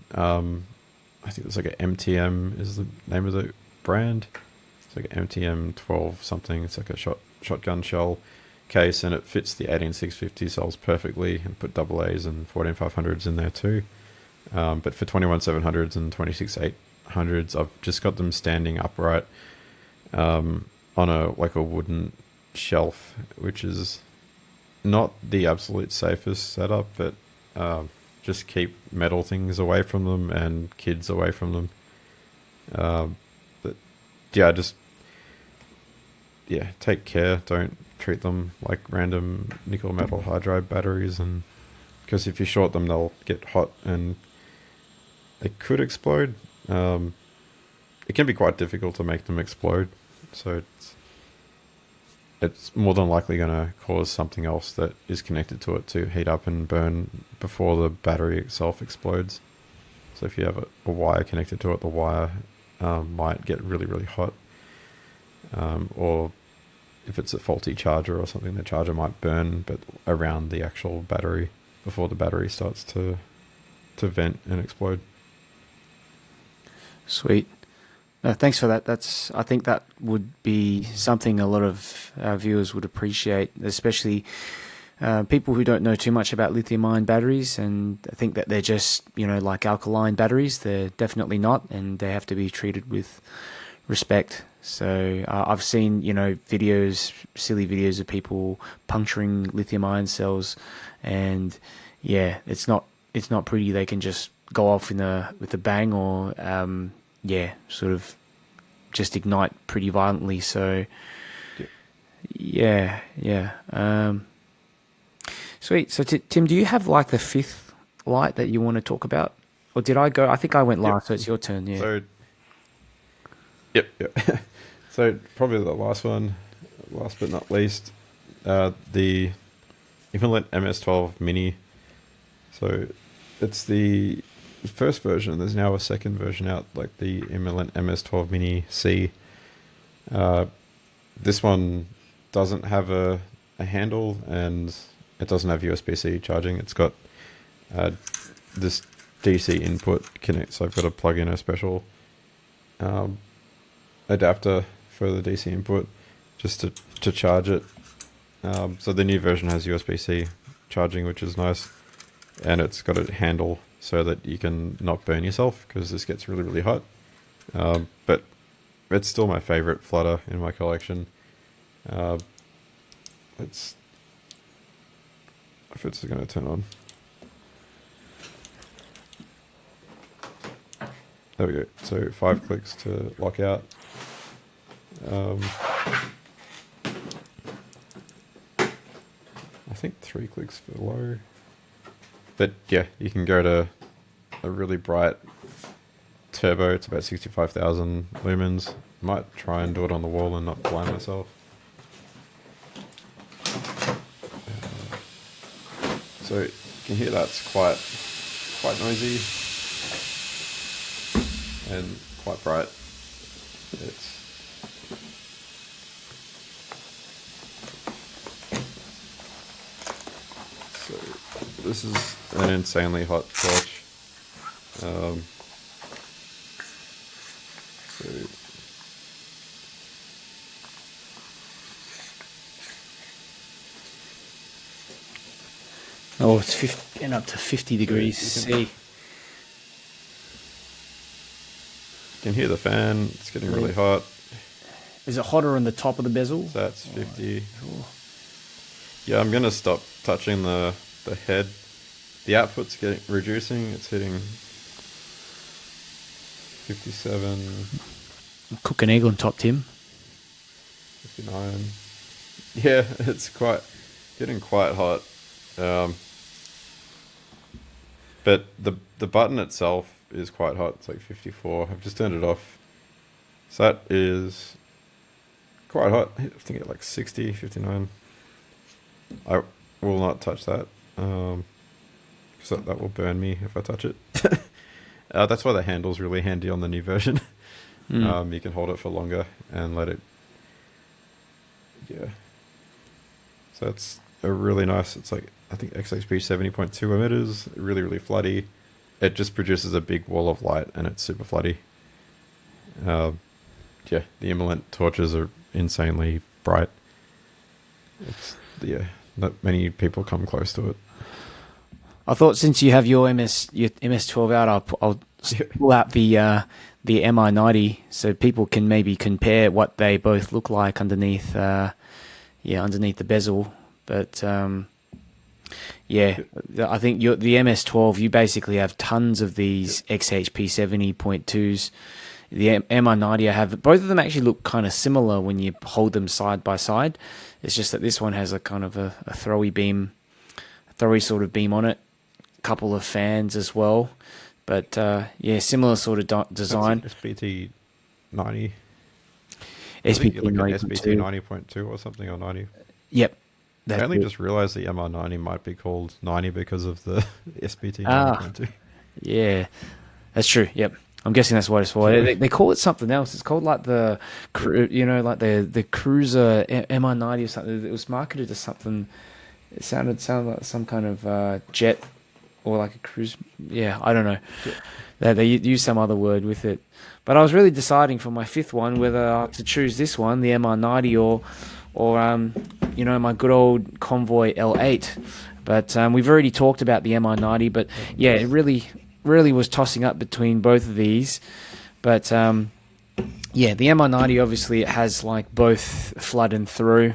I think it's like an MTM is the name of the brand. It's like an MTM 12 something. It's like a shotgun shell case, and it fits the 18650 cells perfectly, and put AA's and 14500s in there too. But for 21700s and 26800s, I've just got them standing upright on a wooden shelf, which is not the absolute safest setup, but just keep metal things away from them and kids away from them. But yeah, take care. Don't treat them like random nickel metal hydride batteries, and because if you short them, they'll get hot and they could explode. It can be quite difficult to make them explode, so it's more than likely going to cause something else that is connected to it to heat up and burn before the battery itself explodes. So if you have a wire connected to it, the wire might get really, really hot. Or if it's a faulty charger or something, the charger might burn, but around the actual battery before the battery starts to vent and explode. Sweet. No, thanks for that. I think that would be something a lot of our viewers would appreciate, especially people who don't know too much about lithium-ion batteries and think that they're just, like alkaline batteries. They're definitely not, and they have to be treated with respect. So I've seen, silly videos of people puncturing lithium-ion cells, and yeah, it's not pretty. They can just go off with a bang, or sort of just ignite pretty violently. So yeah. Sweet. So Tim, do you have like the fifth light that you want to talk about, or did I go? I think I went last, so it's your turn. Yeah. So, yep. So probably the last one, last but not least, the IMALENT MS12 Mini. So it's the first version. There's now a second version out, like the IMALENT MS12 Mini C. This one doesn't have a handle, and it doesn't have USB-C charging. It's got this DC input connect, so I've got to plug in a special adapter for the DC input just to charge it. So the new version has USB-C charging, which is nice, and it's got a handle so that you can not burn yourself, because this gets really, really hot. But it's still my favorite flutter in my collection. If it's going to turn on. There we go. So 5 clicks to lock out. I think 3 clicks for low. But yeah, you can go to a really bright turbo. It's about 65,000 lumens. Might try and do it on the wall and not blind myself. So you can hear that's quite noisy and quite bright. So this is an insanely hot torch. Oh, it's getting up to 50 degrees C. You can hear the fan. It's getting really hot. Is it hotter on the top of the bezel? So that's 50. Yeah, I'm going to stop touching the head. The output's reducing. It's hitting 57. Cook an egg on top, Tim. 59. Yeah, it's getting quite hot. But the button itself is quite hot. It's like 54. I've just turned it off. So that is quite hot. I think at like 60, 59. I will not touch that. Because that will burn me if I touch it. That's why the handle's really handy on the new version. You can hold it for longer and let it... Yeah. So it's a really nice... It's like, I think XHP 70.2 emitters. Really, really floody. It just produces a big wall of light, and it's super floody. Yeah, the IMALENT torches are insanely bright. Not many people come close to it. I thought since you have your MS12 out, I'll pull out the MI90 so people can maybe compare what they both look like underneath underneath the bezel. But I think the MS12, you basically have tons of these XHP 70.2s. The MI90 I have, both of them actually look kind of similar when you hold them side by side. It's just that this one has a kind of a throwy sort of beam on it. A couple of fans as well. But similar sort of design. SBT 90. SBT like 90.2. 90.2 or something, or 90. Yep. I only just realised the MR90 might be called 90 because of the SBT 90.2. Yeah, that's true. Yep. I'm guessing that's what it's for. They call it something else. It's called like the Cruiser MR90 or something. It was marketed as something. It sounded like some kind of jet or like a cruise. Yeah, I don't know. Yeah. They use some other word with it. But I was really deciding for my fifth one whether to choose this one, the MR90, or my good old Convoy L8. But we've already talked about the MR90. But yeah, it really was tossing up between both of these. But the MR90, obviously it has like both flood and throw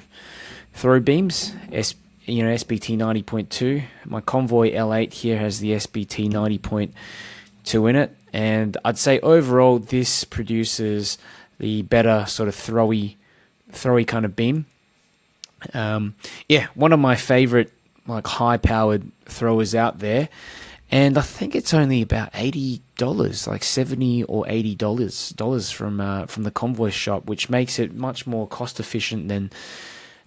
beams. SBT 90.2. My Convoy L8 here has the SBT 90.2 in it, and I'd say overall this produces the better sort of throwy kind of beam. One of my favorite like high-powered throwers out there, and I think it's only about $80, like $70 or $80 from the Convoy shop, which makes it much more cost efficient than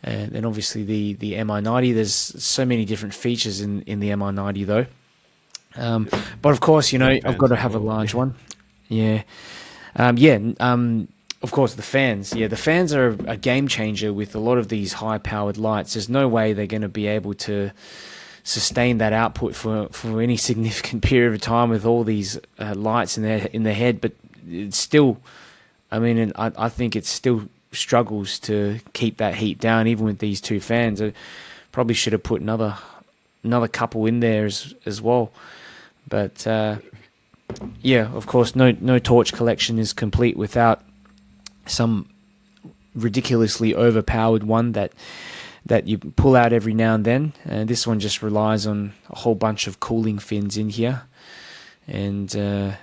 obviously the MI90. There's so many different features in the MI90 though. But of course, I've got to have a large one. Yeah. Of course, the fans. Yeah, the fans are a game changer with a lot of these high-powered lights. There's no way they're going to be able to sustain that output for any significant period of time with all these lights in their head. But it's still, I think it still struggles to keep that heat down, even with these two fans. I probably should have put another couple in there as well. But of course, no torch collection is complete without some ridiculously overpowered one that you pull out every now and then. This one just relies on a whole bunch of cooling fins in here. And I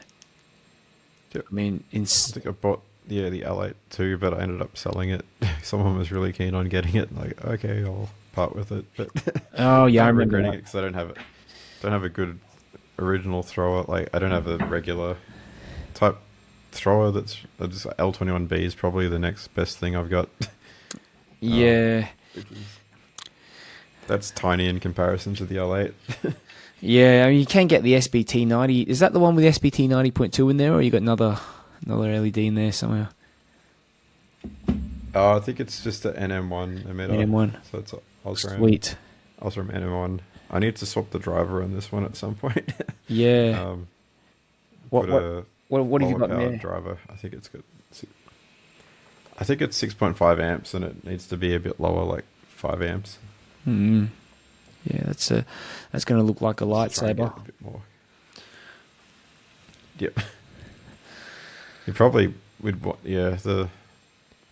think I bought the L8 too, but I ended up selling it. Someone was really keen on getting it. Like, okay, I'll part with it. But oh yeah, I'm regretting it because I don't have a good original thrower. Like, I don't have a regular type thrower that's just L21B is probably the next best thing I've got. Yeah. That's tiny in comparison to the L8. Yeah, you can get the SBT90. Is that the one with the SBT 90.2 in there, or you got another LED in there somewhere? I think it's just the NM1 emitter. NM1. So it's Osram. Sweet. Osram NM1. I need to swap the driver on this one at some point. Yeah. What have you got there? Driver. I think it's good. I think it's 6.5 amps, and it needs to be a bit lower, like 5 amps. Hmm. Yeah, that's going to look like a lightsaber. A bit more. Yep. You probably would want, the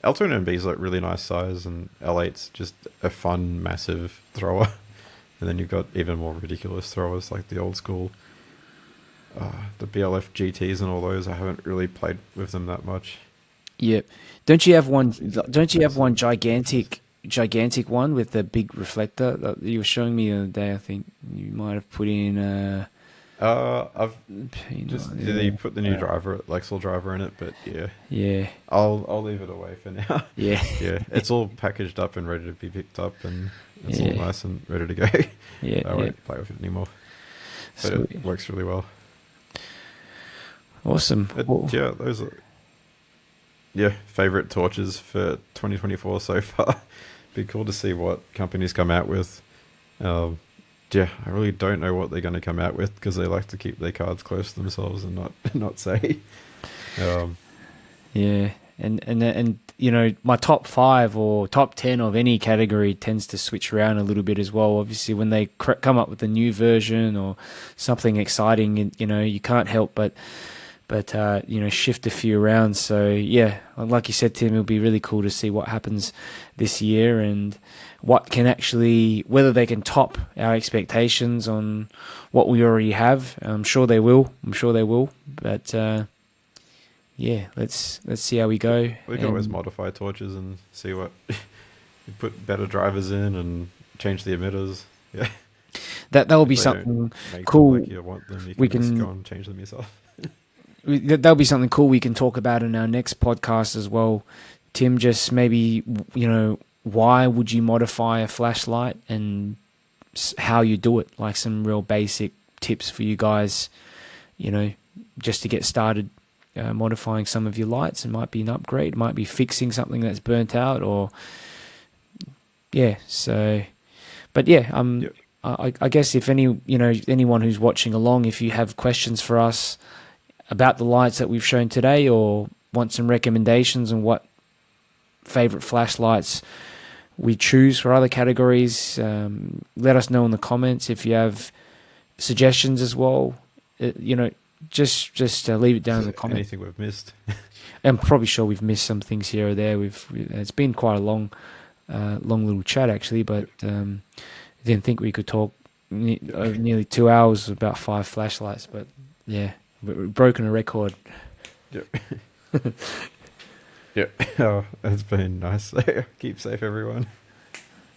L2MB is like really nice size, and L8's just a fun, massive thrower. And then you've got even more ridiculous throwers like the old school, the BLF GTs and all those. I haven't really played with them that much. Yep. Don't you have one gigantic one with the big reflector that you were showing me the other day? I think you might have put in. I've just they put the new Lexel driver in it, but yeah. I'll leave it away for now. Yeah. It's all packaged up and ready to be picked up, and it's all nice and ready to go. Yeah, I won't play with it anymore, but Sweet. It works really well. Awesome. Those are favorite torches for 2024 so far. Be cool to see what companies come out with. I really don't know what they're going to come out with because they like to keep their cards close to themselves and not say. And my top 5 or top 10 of any category tends to switch around a little bit as well. Obviously, when they come up with a new version or something exciting, you can't help but shift a few around. So yeah, like you said, Tim, it'll be really cool to see what happens this year and whether they can top our expectations on what we already have. I'm sure they will. But let's see how we go. We can always modify torches and see what you put better drivers in and change the emitters. Yeah, that will be something cool. Like you want them, you can just go and change them yourself. That'll be something cool we can talk about in our next podcast as well. Tim, just maybe, why would you modify a flashlight and how you do it? Like some real basic tips for you guys, just to get started modifying some of your lights. It might be an upgrade. It might be fixing something that's burnt out I guess if anyone who's watching along, if you have questions for us about the lights that we've shown today or want some recommendations on what favorite flashlights we choose for other categories, let us know in the comments. If you have suggestions as well, just leave it down in the comments. Anything we've missed. I'm probably sure we've missed some things here or there. It's been quite a long little chat actually, but I didn't think we could talk nearly 2 hours about 5 flashlights, but yeah. We've broken a record. Yep. Yep. Oh, it's been nice. Keep safe, everyone.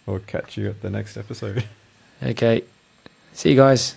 We'll catch you at the next episode. Okay. See you guys.